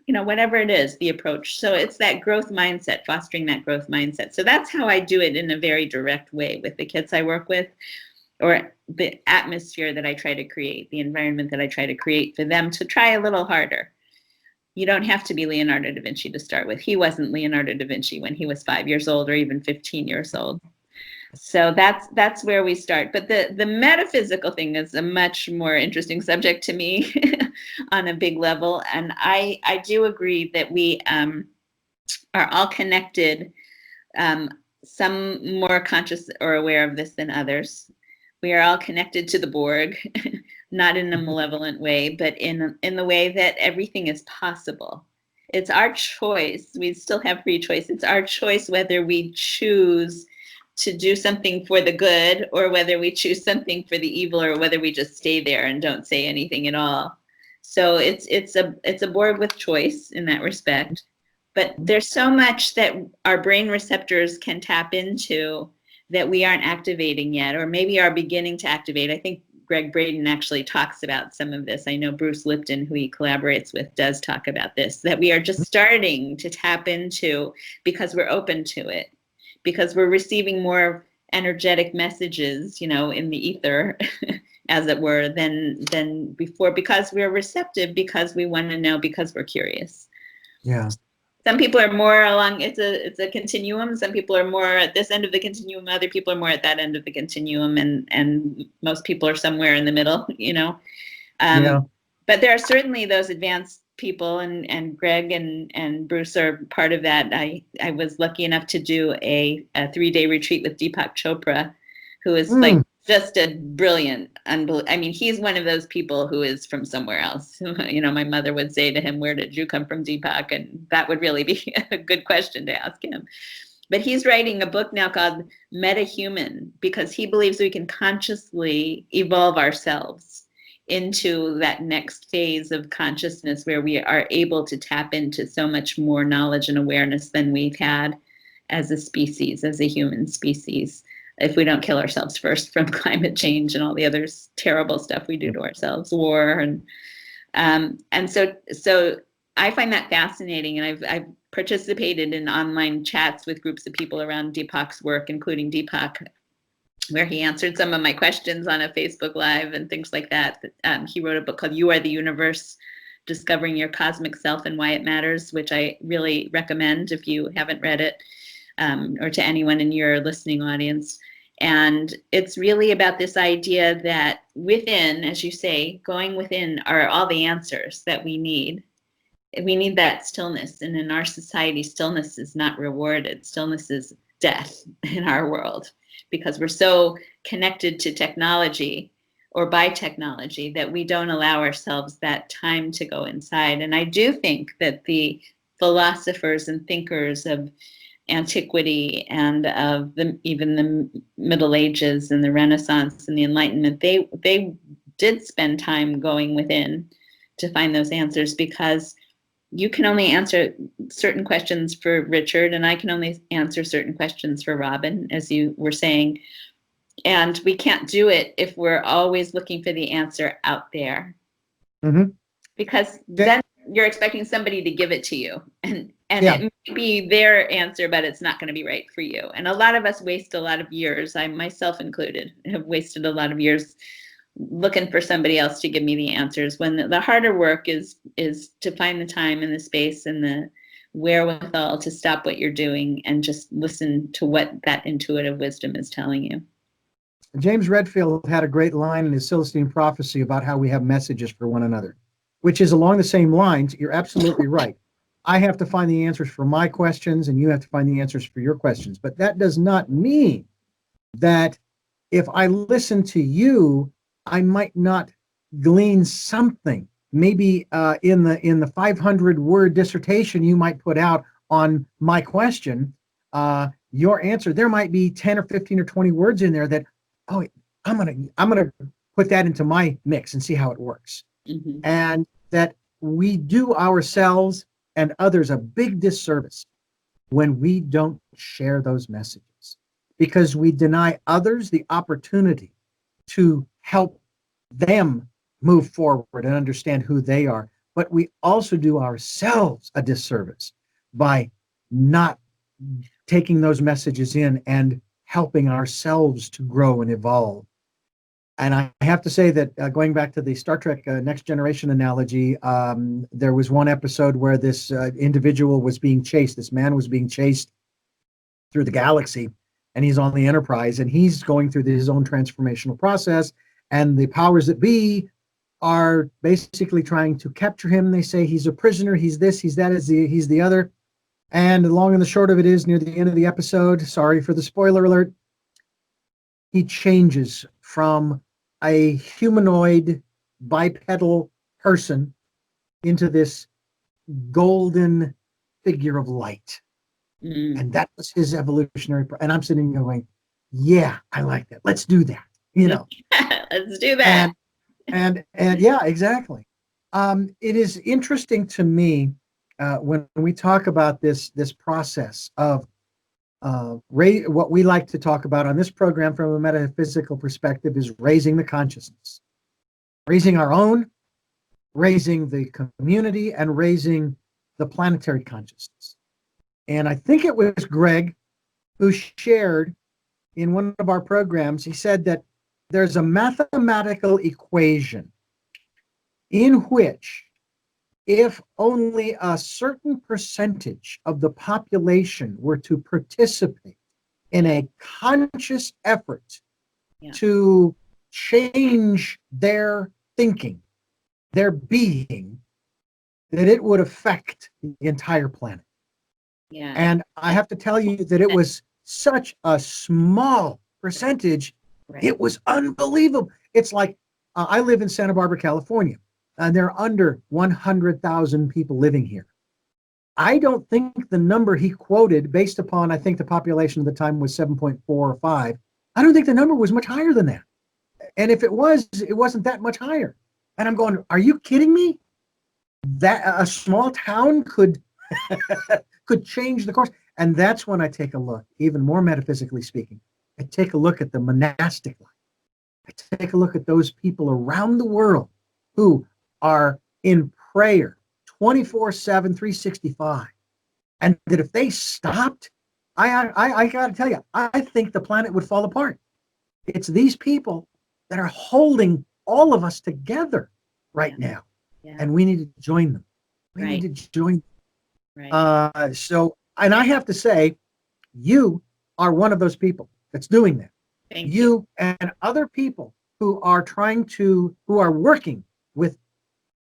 Whatever it is, the approach. So it's that growth mindset, fostering that growth mindset. So that's how I do it in a very direct way with the kids I work with, or the atmosphere that I try to create, the environment that I try to create for them to try a little harder. You don't have to be Leonardo da Vinci to start with. He wasn't Leonardo da Vinci when he was 5 years old or even 15 years old. So that's where we start. But the metaphysical thing is a much more interesting subject to me on a big level. And I do agree that we are all connected, some more conscious or aware of this than others. We are all connected to the Borg, not in a malevolent way, but in the way that everything is possible. It's our choice. We still have free choice. It's our choice whether we choose to do something for the good or whether we choose something for the evil, or whether we just stay there and don't say anything at all. So it's a Borg with choice in that respect. But there's so much that our brain receptors can tap into that we aren't activating yet, or maybe are beginning to activate. I think Greg Braden actually talks about some of this. I know Bruce Lipton, who he collaborates with, does talk about this, that we are just starting to tap into because we're open to it, because we're receiving more energetic messages, in the ether, as it were, than before, because we're receptive, because we want to know, because we're curious. Yeah. Some people are more along, it's a continuum. Some people are more at this end of the continuum. Other people are more at that end of the continuum. And most people are somewhere in the middle, Yeah. But there are certainly those advanced people, and Greg and Bruce are part of that. I was lucky enough to do a 3-day retreat with Deepak Chopra, who is like just a brilliant, I mean, he's one of those people who is from somewhere else. My mother would say to him, "Where did you come from, Deepak?" And that would really be a good question to ask him. But he's writing a book now called Metahuman, because he believes we can consciously evolve ourselves into that next phase of consciousness where we are able to tap into so much more knowledge and awareness than we've had as a species, as a human species, if we don't kill ourselves first from climate change and all the other terrible stuff we do to ourselves, war, and so I find that fascinating, and I've participated in online chats with groups of people around Deepak's work, including Deepak, where he answered some of my questions on a Facebook Live and things like that. He wrote a book called "You Are the Universe: Discovering Your Cosmic Self and Why It Matters," which I really recommend if you haven't read it, or to anyone in your listening audience. And it's really about this idea that within, as you say, going within are all the answers that we need. We need that stillness. And in our society, stillness is not rewarded. Stillness is death in our world, because we're so connected to technology or by technology that we don't allow ourselves that time to go inside. And I do think that the philosophers and thinkers of antiquity and of even the Middle Ages and the Renaissance and the Enlightenment, they did spend time going within to find those answers, because you can only answer certain questions for Richard, and I can only answer certain questions for Robin, as you were saying. And we can't do it if we're always looking for the answer out there. Mm-hmm. Because then you're expecting somebody to give it to you. And Yeah. it may be their answer, but it's not going to be right for you. And a lot of us waste a lot of years, I myself included, have wasted a lot of years looking for somebody else to give me the answers, when the harder work is to find the time and the space and the wherewithal to stop what you're doing and just listen to what that intuitive wisdom is telling you. James Redfield had a great line in his Celestine Prophecy about how we have messages for one another, which is along the same lines. You're absolutely right. I have to find the answers for my questions, and you have to find the answers for your questions. But that does not mean that if I listen to you, I might not glean something. Maybe in the 500-word dissertation you might put out on my question, your answer, there might be 10 or 15 or 20 words in there that, oh, I'm gonna put that into my mix and see how it works. Mm-hmm. And that we do ourselves and others a big disservice when we don't share those messages, because we deny others the opportunity to help them move forward and understand who they are. But we also do ourselves a disservice by not taking those messages in and helping ourselves to grow and evolve. And I have to say that going back to the Star Trek Next Generation analogy, there was one episode where this individual was being chased. This man was being chased through the galaxy, and he's on the Enterprise, and he's going through his own transformational process. And the powers that be are basically trying to capture him. They say he's a prisoner, he's this, he's that, he's the other. And the long and the short of it is, near the end of the episode, sorry for the spoiler alert, he changes from a humanoid bipedal person into this golden figure of light. And that was his evolutionary. And I'm sitting there going, yeah, I like that. Let's do that. Let's do that. And yeah, exactly. It is interesting to me when we talk about this process of what we like to talk about on this program from a metaphysical perspective is raising the consciousness, raising our own, raising the community, and raising the planetary consciousness. And I think it was Greg who shared in one of our programs, he said that there's a mathematical equation in which if only a certain percentage of the population were to participate in a conscious effort to change their thinking, their being, that it would affect the entire planet. And I have to tell you that it was such a small percentage Right. It was unbelievable. It's like I live in Santa Barbara, California, and there are under 100,000 people living here. I don't think the number he quoted, based upon, I think the population at the time was 7.4 or 5, I don't think the number was much higher than that. And if it was, it wasn't that much higher. And I'm going, are you kidding me? That a small town could could change the course. And that's when I take a look, even more metaphysically speaking. I take a look at the monastic life. I take a look at those people around the world who are in prayer 24/7, 365. And that if they stopped, I got to tell you, I think the planet would fall apart. It's these people that are holding all of us together right now. Yeah. And we need to join them. We Right. need to join them. Right. And I have to say, you are one of those people that's doing that. Thank You and other people who are who are working with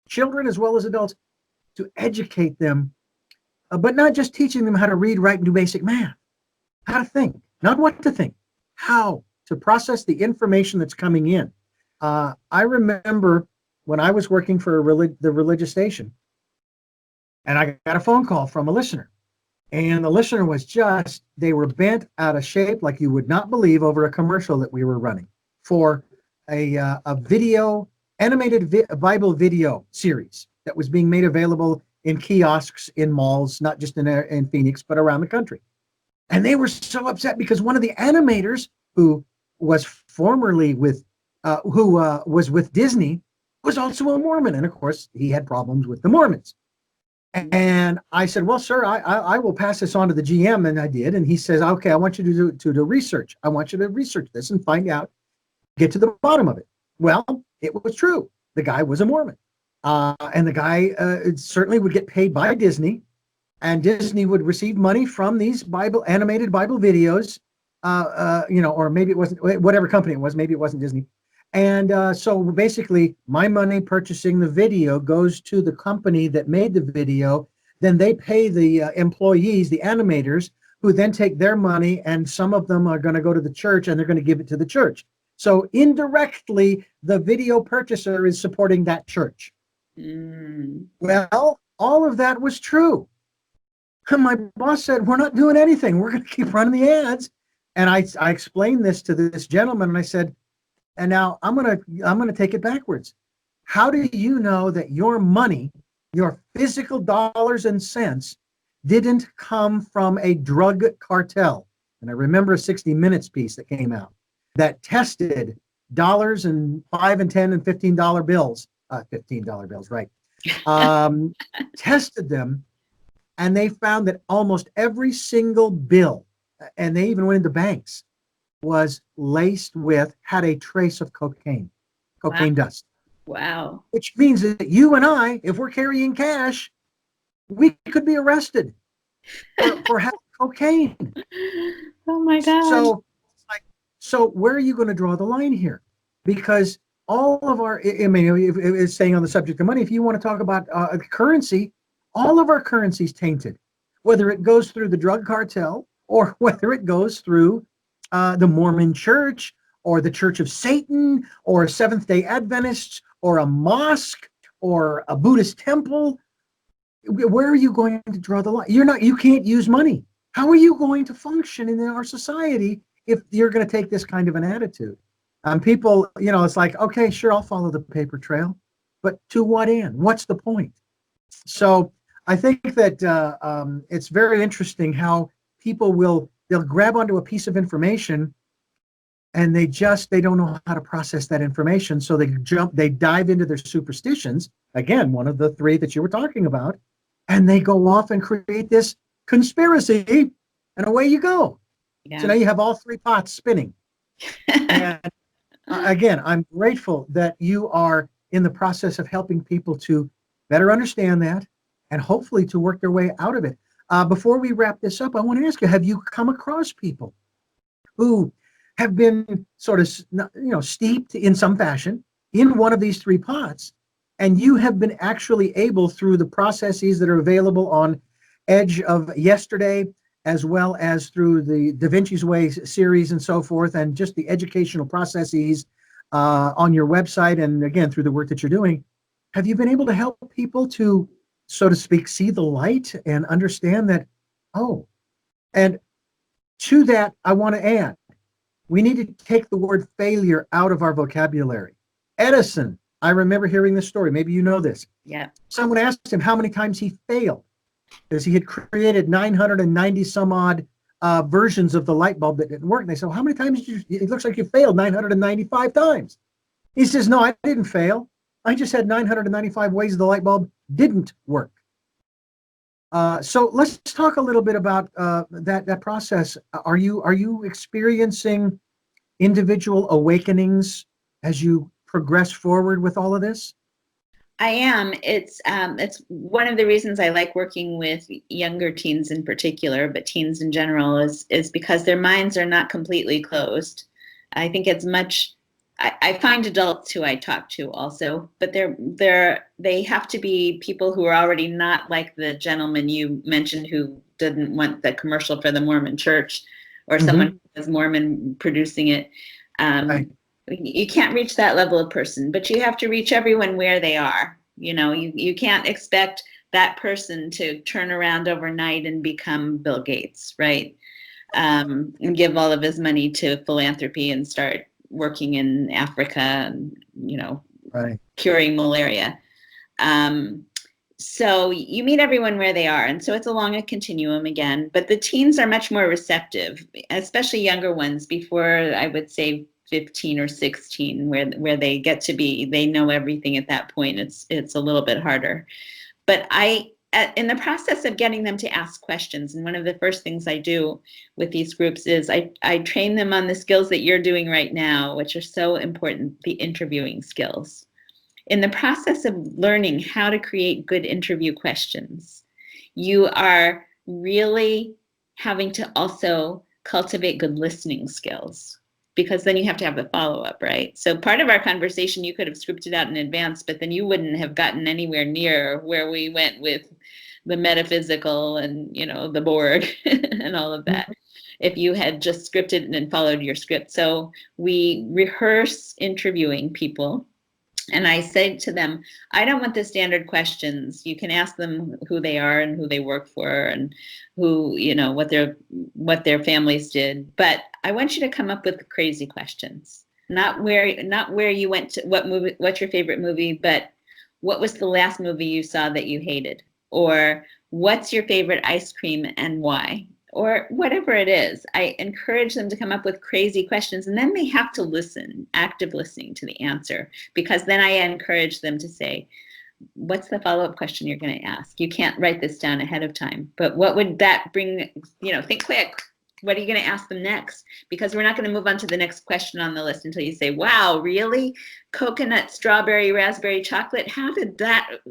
children as well as adults to educate them, but not just teaching them how to read, write, and do basic math, how to think, not what to think, how to process the information that's coming in. I remember when I was working for the religious station, and I got a phone call from a listener. And the listener was they were bent out of shape like you would not believe over a commercial that we were running for a video, animated Bible video series that was being made available in kiosks, in malls, not just in Phoenix, but around the country. And they were so upset because one of the animators who was formerly was with Disney was also a Mormon. And of course, he had problems with the Mormons. And I said, well, sir, I will pass this on to the GM. And I did. And he says, okay, I want you to do research. I want you to research this and find out, get to the bottom of it. Well, it was true. The guy was a Mormon. And the guy certainly would get paid by Disney. And Disney would receive money from these animated Bible videos, or maybe it wasn't, whatever company it was, maybe it wasn't Disney. And so basically, my money purchasing the video goes to the company that made the video. Then they pay the employees, the animators, who then take their money, and some of them are going to go to the church, and they're going to give it to the church. So indirectly, the video purchaser is supporting that church. Well, all of that was true. And my boss said, we're not doing anything. We're going to keep running the ads. And I explained this to this gentleman, and I said, and now I'm gonna take it backwards. How do you know that your money, your physical dollars and cents, didn't come from a drug cartel? And I remember a 60 Minutes piece that came out that tested dollars and $5 and $10 and $15 bills, $15 bills, right? Tested them, and they found that almost every single bill, and they even went into banks, was laced with, had a trace of cocaine dust. Wow. Which means that you and I, if we're carrying cash, we could be arrested for having cocaine. Oh my God. So where are you going to draw the line here? Because all of our, I mean, if it's staying on the subject of money, if you want to talk about currency, all of our currency is tainted, whether it goes through the drug cartel or whether it goes through the Mormon church or the Church of Satan or Seventh-day Adventists or a mosque or a Buddhist temple. Where are you going to draw the line? You can't use money. How are you going to function in our society if you're going to take this kind of an attitude? People, it's like, okay, sure, I'll follow the paper trail, but to what end? What's the point? So I think that it's very interesting how people they'll grab onto a piece of information and they don't know how to process that information. So they dive into their superstitions. Again, one of the three that you were talking about, and they go off and create this conspiracy, and away you go. Yeah. So now you have all three pots spinning. And again, I'm grateful that you are in the process of helping people to better understand that and hopefully to work their way out of it. Before we wrap this up, I want to ask you, have you come across people who have been sort of, steeped in some fashion in one of these three pots, and you have been actually able, through the processes that are available on Edge of Yesterday as well as through the DaVinci's Way series and so forth, and just the educational processes on your website, and again, through the work that you're doing, have you been able to help people to, so to speak, see the light and understand that, oh, and to that, I want to add, we need to take the word failure out of our vocabulary. Edison, I remember hearing this story. Maybe you know this. Yeah. Someone asked him how many times he failed, because he had created 990 some odd versions of the light bulb that didn't work. And they said, well, how many times did you, it looks like you failed 995 times. He says, no, I didn't fail. I just had 995 ways the light bulb didn't work. So let's talk a little bit about that process. Are you experiencing individual awakenings as you progress forward with all of this? I am. It's one of the reasons I like working with younger teens in particular, but teens in general, is because their minds are not completely closed. I think it's much. I find adults who I talk to also, but they have to be people who are already not like the gentleman you mentioned who didn't want the commercial for the Mormon church, or someone who was Mormon producing it. Right. You can't reach that level of person, but you have to reach everyone where they are. You know, you can't expect that person to turn around overnight and become Bill Gates, right? And give all of his money to philanthropy and start working in Africa and, Right. curing malaria. So you meet everyone where they are. And so it's along a continuum again, but the teens are much more receptive, especially younger ones before, I would say, 15 or 16, where they get to be, they know everything at that point. It's a little bit harder. But in the process of getting them to ask questions, and one of the first things I do with these groups is I train them on the skills that you're doing right now, which are so important, the interviewing skills. In the process of learning how to create good interview questions, you are really having to also cultivate good listening skills, because then you have to have the follow-up, right? So part of our conversation you could have scripted out in advance, but then you wouldn't have gotten anywhere near where we went with the metaphysical and, the Borg and all of that, if you had just scripted and followed your script. So we rehearse interviewing people. And I say to them, I don't want the standard questions. You can ask them who they are and who they work for and who, what their families did. But I want you to come up with crazy questions. Not where you went to, what's your favorite movie, but what was the last movie you saw that you hated? Or what's your favorite ice cream and why? Or whatever it is. I encourage them to come up with crazy questions, and then they have to listen, active listening to the answer, because then I encourage them to say, what's the follow-up question you're going to ask? You can't write this down ahead of time, but what would that bring, think quick. What are you going to ask them next? Because we're not going to move on to the next question on the list until you say, wow, really? Coconut, strawberry, raspberry, chocolate?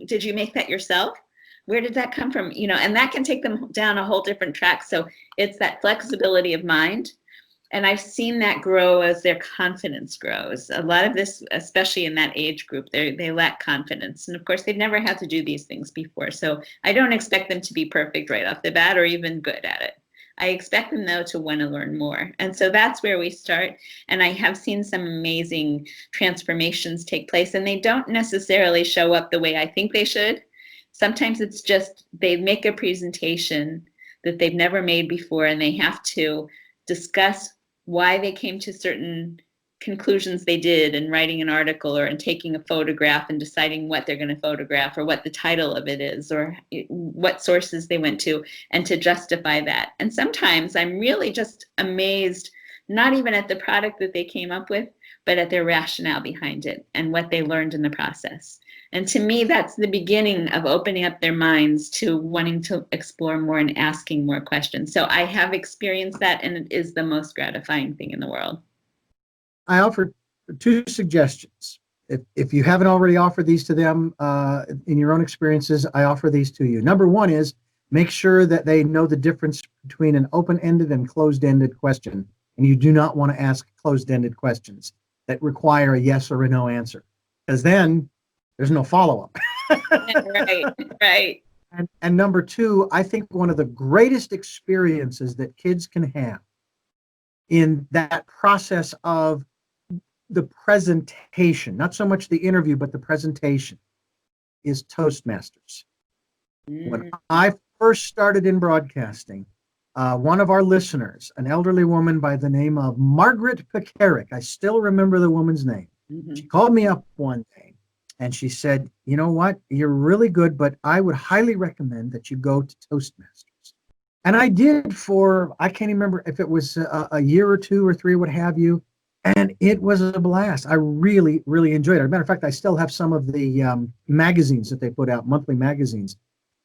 Did you make that yourself? Where did that come from? And that can take them down a whole different track. So it's that flexibility of mind. And I've seen that grow as their confidence grows. A lot of this, especially in that age group, they lack confidence. And of course, they've never had to do these things before. So I don't expect them to be perfect right off the bat or even good at it. I expect them, though, to want to learn more. And so that's where we start. And I have seen some amazing transformations take place. And they don't necessarily show up the way I think they should. Sometimes it's just they make a presentation that they've never made before, and they have to discuss why they came to certain conclusions they did in writing an article or in taking a photograph and deciding what they're going to photograph or what the title of it is or what sources they went to, and to justify that. And sometimes I'm really just amazed, not even at the product that they came up with, but at their rationale behind it and what they learned in the process. And to me, that's the beginning of opening up their minds to wanting to explore more and asking more questions. So I have experienced that, and it is the most gratifying thing in the world. I offer 2 suggestions. If you haven't already offered these to them in your own experiences, I offer these to you. Number 1 is make sure that they know the difference between an open-ended and closed-ended question. And you do not want to ask closed-ended questions that require a yes or a no answer, because then there's no follow-up. Right. And number two, I think one of the greatest experiences that kids can have in that process of the presentation, not so much the interview, but the presentation, is Toastmasters. When I first started in broadcasting, one of our listeners, an elderly woman by the name of Margaret Pekaric, I still remember the woman's name. She called me up one day and she said, you know what, you're really good, but I would highly recommend that you go to Toastmasters. And I did for, I can't even remember if it was a year or two or three, what have you. And it was a blast. I really, really enjoyed it. As a matter of fact, I still have some of the magazines that they put out, monthly magazines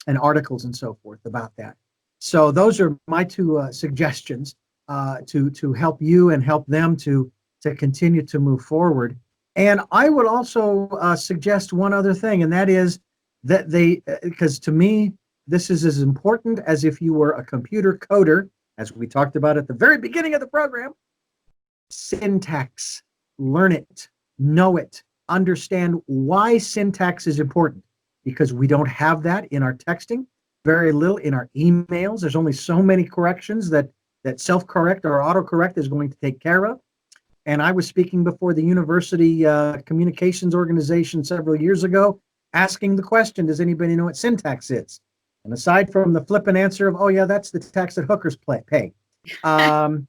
and articles and so forth about that. So those are my two suggestions to help you and help them to continue to move forward. And I would also suggest one other thing, and that is that because to me, this is as important as if you were a computer coder, as we talked about at the very beginning of the program. Syntax, learn it, know it, understand why syntax is important, because we don't have that in our texting, very little in our emails. There's only so many corrections that self-correct or autocorrect is going to take care of. And I was speaking before the university communications organization several years ago, asking the question, does anybody know what syntax is? And aside from the flippant answer of, oh yeah, that's the tax that hookers pay. And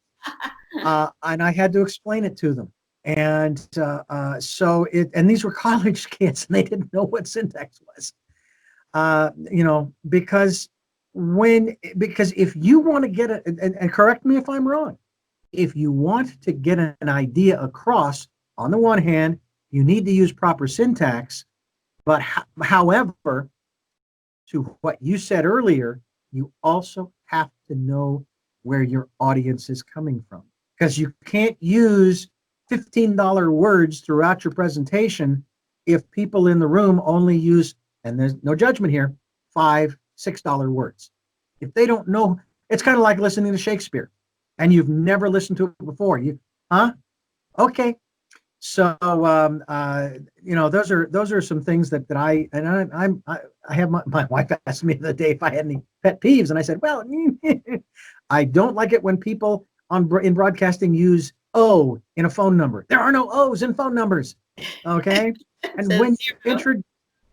I had to explain it to them. And and these were college kids and they didn't know what syntax was. Because if you want to get it, and correct me if I'm wrong, if you want to get an idea across, on the one hand, you need to use proper syntax, but however, to what you said earlier, you also have to know where your audience is coming from, because you can't use $15 words throughout your presentation if people in the room only use, and there's no judgment here, $5, $6 words. If they don't know, it's kind of like listening to Shakespeare and you've never listened to it before. Okay. So, those are some things that I have my wife asked me the other day if I had any pet peeves. And I said, well, I don't like it when people in broadcasting use O in a phone number. There are no O's in phone numbers. Okay. And So when zero.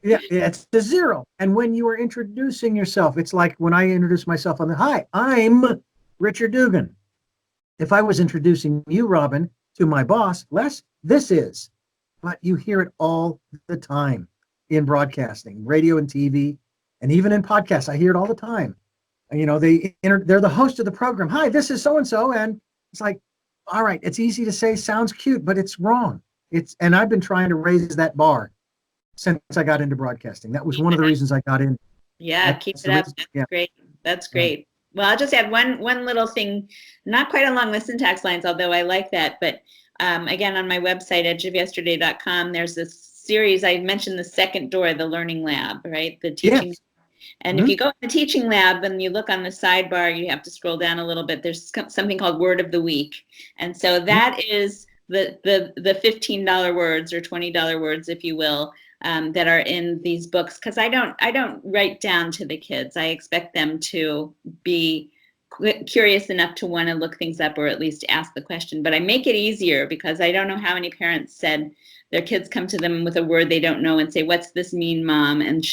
it's the zero. And when you are introducing yourself, it's like when I introduce myself hi, I'm Richard Dugan. If I was introducing you, Robin, to my boss, Les, this is, but you hear it all the time in broadcasting, radio and TV, and even in podcasts. I hear it all the time. They're the host of the program. Hi, this is so-and-so. And it's like, all right, it's easy to say, sounds cute, but it's wrong. And I've been trying to raise that bar since I got into broadcasting. That was one of the reasons I got in. Yeah, keep it up. That's great. That's great. Well, I'll just add one little thing, not quite along the syntax lines, although I like that. But again, on my website, edgeofyesterday.com, there's this series. I mentioned the second door, the learning lab, right? The teaching. Yes. And if you go in the teaching lab and you look on the sidebar, you have to scroll down a little bit. There's something called Word of the Week. And so that is the $15 words or $20 words, if you will, that are in these books, because I don't write down to the kids. I expect them to be curious enough to want to look things up or at least ask the question. But I make it easier because I don't know how many parents said their kids come to them with a word they don't know and say, "What's this mean, Mom?" And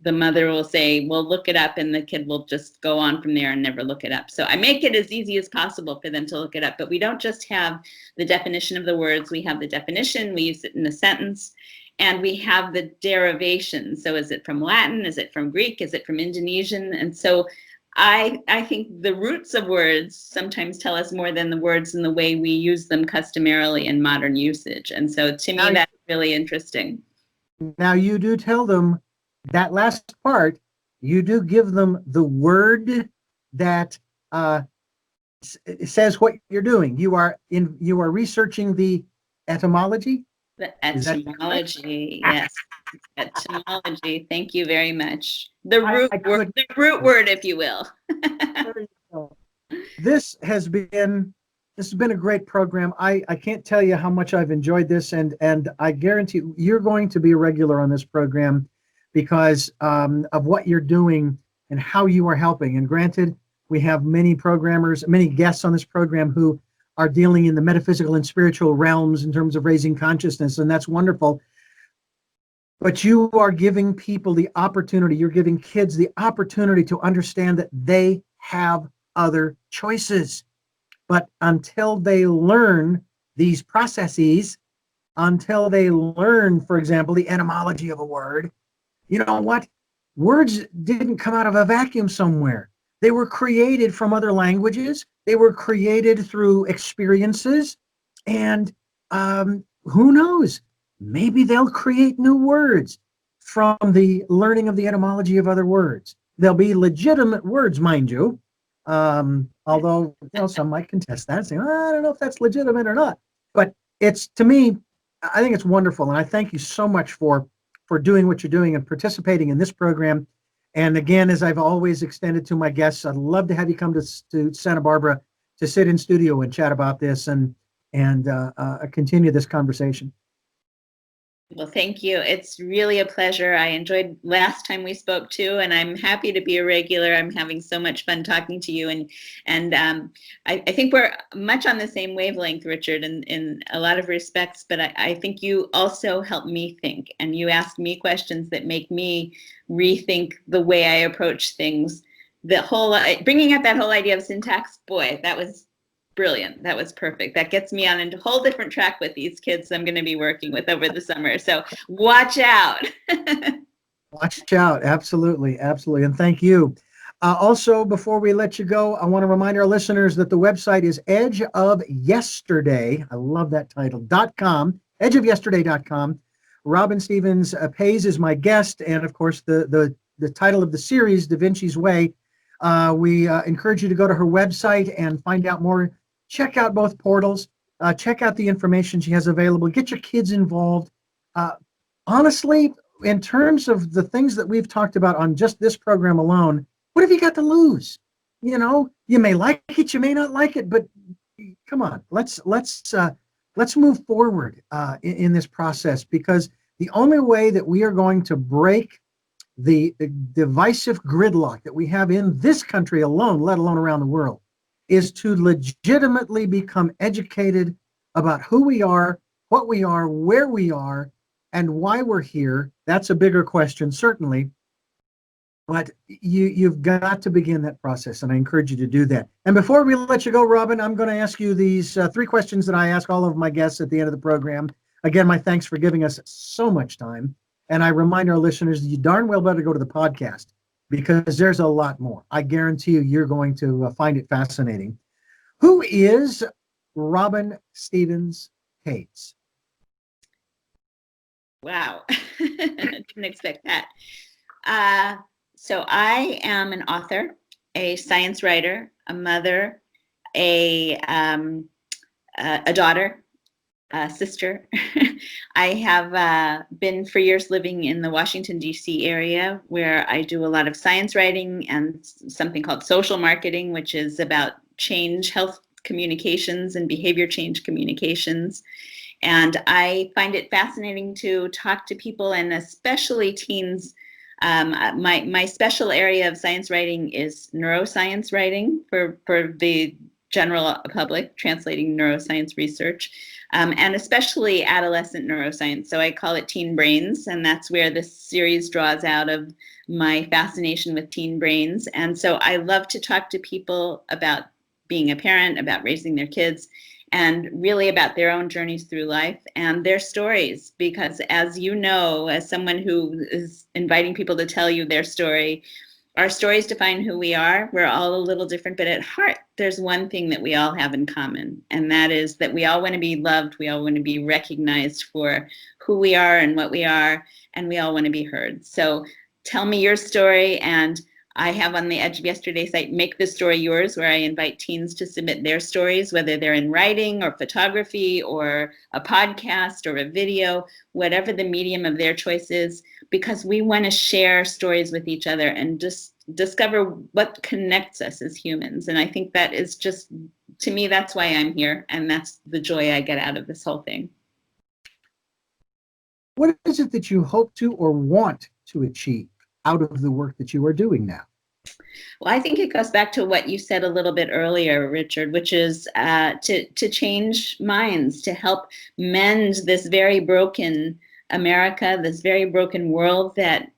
the mother will say, "Well, look it up," and the kid will just go on from there and never look it up. So I make it as easy as possible for them to look it up. But we don't just have the definition of the words. We have the definition. We use it in a sentence. And we have the derivation. So is it from Latin? Is it from Greek? Is it from Indonesian? And so I think the roots of words sometimes tell us more than the words and the way we use them customarily in modern usage. And so to me, that's really interesting. Now you do tell them that last part, you do give them the word that says what you're doing. You are researching the etymology. The etymology, yes. Etymology. Thank you very much. The root word, if you will. This has been a great program. I can't tell you how much I've enjoyed this, and I guarantee you're going to be a regular on this program because of what you're doing and how you are helping. And granted, we have many programmers, many guests on this program who are dealing in the metaphysical and spiritual realms in terms of raising consciousness, and that's wonderful. But you are giving people the opportunity, you're giving kids the opportunity to understand that they have other choices. But until they learn these processes, until they learn, for example, the etymology of a word, you know what? Words didn't come out of a vacuum somewhere. They were created from other languages. They were created through experiences. And who knows? Maybe they'll create new words from the learning of the etymology of other words. They'll be legitimate words, mind you. Although some might contest that, saying, I don't know if that's legitimate or not. But it's, to me, I think it's wonderful. And I thank you so much for doing what you're doing and participating in this program. And again, as I've always extended to my guests, I'd love to have you come to Santa Barbara to sit in studio and chat about this and continue this conversation. Well, thank you. It's really a pleasure. I enjoyed last time we spoke too, and I'm happy to be a regular. I'm having so much fun talking to you, and I think we're much on the same wavelength, Richard, in a lot of respects. But I think you also help me think, and you ask me questions that make me rethink the way I approach things. The whole bringing up that whole idea of syntax, boy, that was brilliant. That was perfect. That gets me on a whole different track with these kids I'm going to be working with over the summer. So watch out. Watch out. Absolutely. Absolutely. And thank you. Also, before we let you go, I want to remind our listeners that the website is Edge of Yesterday. I love that title. .com, edgeofyesterday.com. Robin Stevens Pays is my guest. And of course, the title of the series, DaVinci's Way. We encourage you to go to her website and find out more. Check out both portals. Check out the information she has available. Get your kids involved. Honestly, in terms of the things that we've talked about on just this program alone, what have you got to lose? You know, you may like it, you may not like it, but come on, let's move forward in this process, because the only way that we are going to break the divisive gridlock that we have in this country alone, let alone around the world, is to legitimately become educated about who we are, what we are, where we are, and why we're here. That's a bigger question, certainly. But you've got to begin that process, and I encourage you to do that. And before we let you go, Robin, I'm going to ask you these 3 questions that I ask all of my guests at the end of the program. Again, my thanks for giving us so much time. And I remind our listeners that you darn well better go to the podcast, because there's a lot more. I guarantee you're going to find it fascinating. Who is Robin Stevens Pays? Wow. Didn't expect that. So I am an author, a science writer, a mother, a daughter, a sister. I have been for years living in the Washington, D.C. area, where I do a lot of science writing and something called social marketing, which is about change, health communications and behavior change communications. And I find it fascinating to talk to people, and especially teens. My special area of science writing is neuroscience writing for the general public, translating neuroscience research, and especially adolescent neuroscience. So I call it teen brains, and that's where this series draws out of my fascination with teen brains. And so I love to talk to people about being a parent, about raising their kids, and really about their own journeys through life and their stories. Because as you know, as someone who is inviting people to tell you their story, our stories define who we are. We're all a little different, but at heart, there's one thing that we all have in common, and that is that we all want to be loved. We all want to be recognized for who we are and what we are, and we all want to be heard. So tell me your story, and I have on the Edge of Yesterday site, Make This Story Yours, where I invite teens to submit their stories, whether they're in writing or photography or a podcast or a video, whatever the medium of their choice is, because we want to share stories with each other and just discover what connects us as humans. And I think that is just, to me, that's why I'm here. And that's the joy I get out of this whole thing. What is it that you hope to or want to achieve out of the work that you are doing now? Well, I think it goes back to what you said a little bit earlier, Richard, which is to change minds, to help mend this very broken America, this very broken world that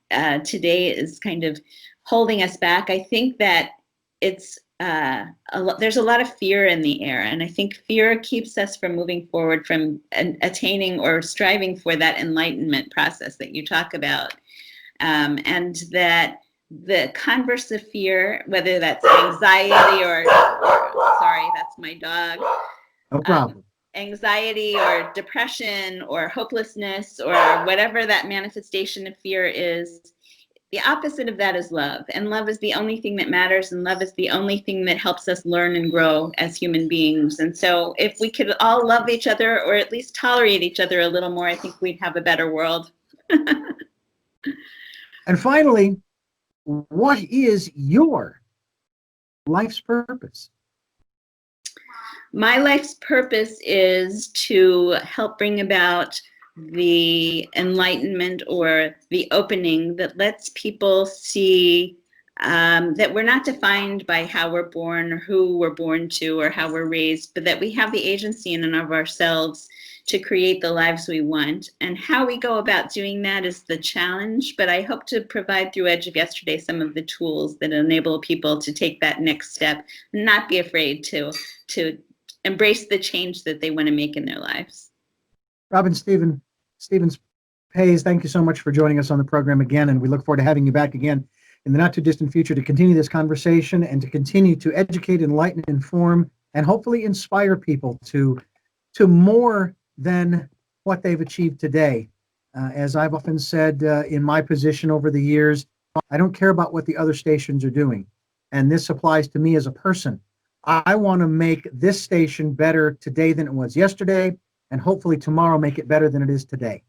today is kind of holding us back. I think that it's there's a lot of fear in the air, and I think fear keeps us from moving forward, from attaining or striving for that enlightenment process that you talk about, and that the converse of fear, whether that's anxiety or sorry, that's my dog. No problem. Anxiety or depression or hopelessness or whatever that manifestation of fear is, the opposite of that is love. And love is the only thing that matters, and love is the only thing that helps us learn and grow as human beings. And so if we could all love each other, or at least tolerate each other a little more, I think we'd have a better world. And finally, what is your life's purpose? My life's purpose is to help bring about the enlightenment or the opening that lets people see that we're not defined by how we're born or who we're born to or how we're raised, but that we have the agency in and of ourselves to create the lives we want. And how we go about doing that is the challenge, but I hope to provide through Edge of Yesterday some of the tools that enable people to take that next step, and not be afraid to embrace the change that they want to make in their lives. Robin Stevens Hayes, thank you so much for joining us on the program again, and we look forward to having you back again in the not too distant future to continue this conversation and to continue to educate, enlighten, inform, and hopefully inspire people to more than what they've achieved today. As I've often said in my position over the years, I don't care about what the other stations are doing, and this applies to me as a person. I want to make this station better today than it was yesterday, and hopefully tomorrow make it better than it is today.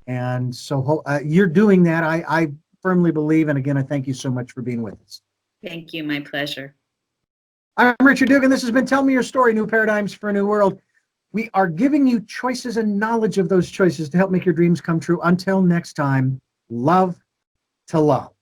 And so you're doing that. I firmly believe, and again, I thank you so much for being with us. Thank you. My pleasure. I'm Richard Dugan. This has been Tell Me Your Story, New Paradigms for a New World. We are giving you choices and knowledge of those choices to help make your dreams come true. Until next time, love to love.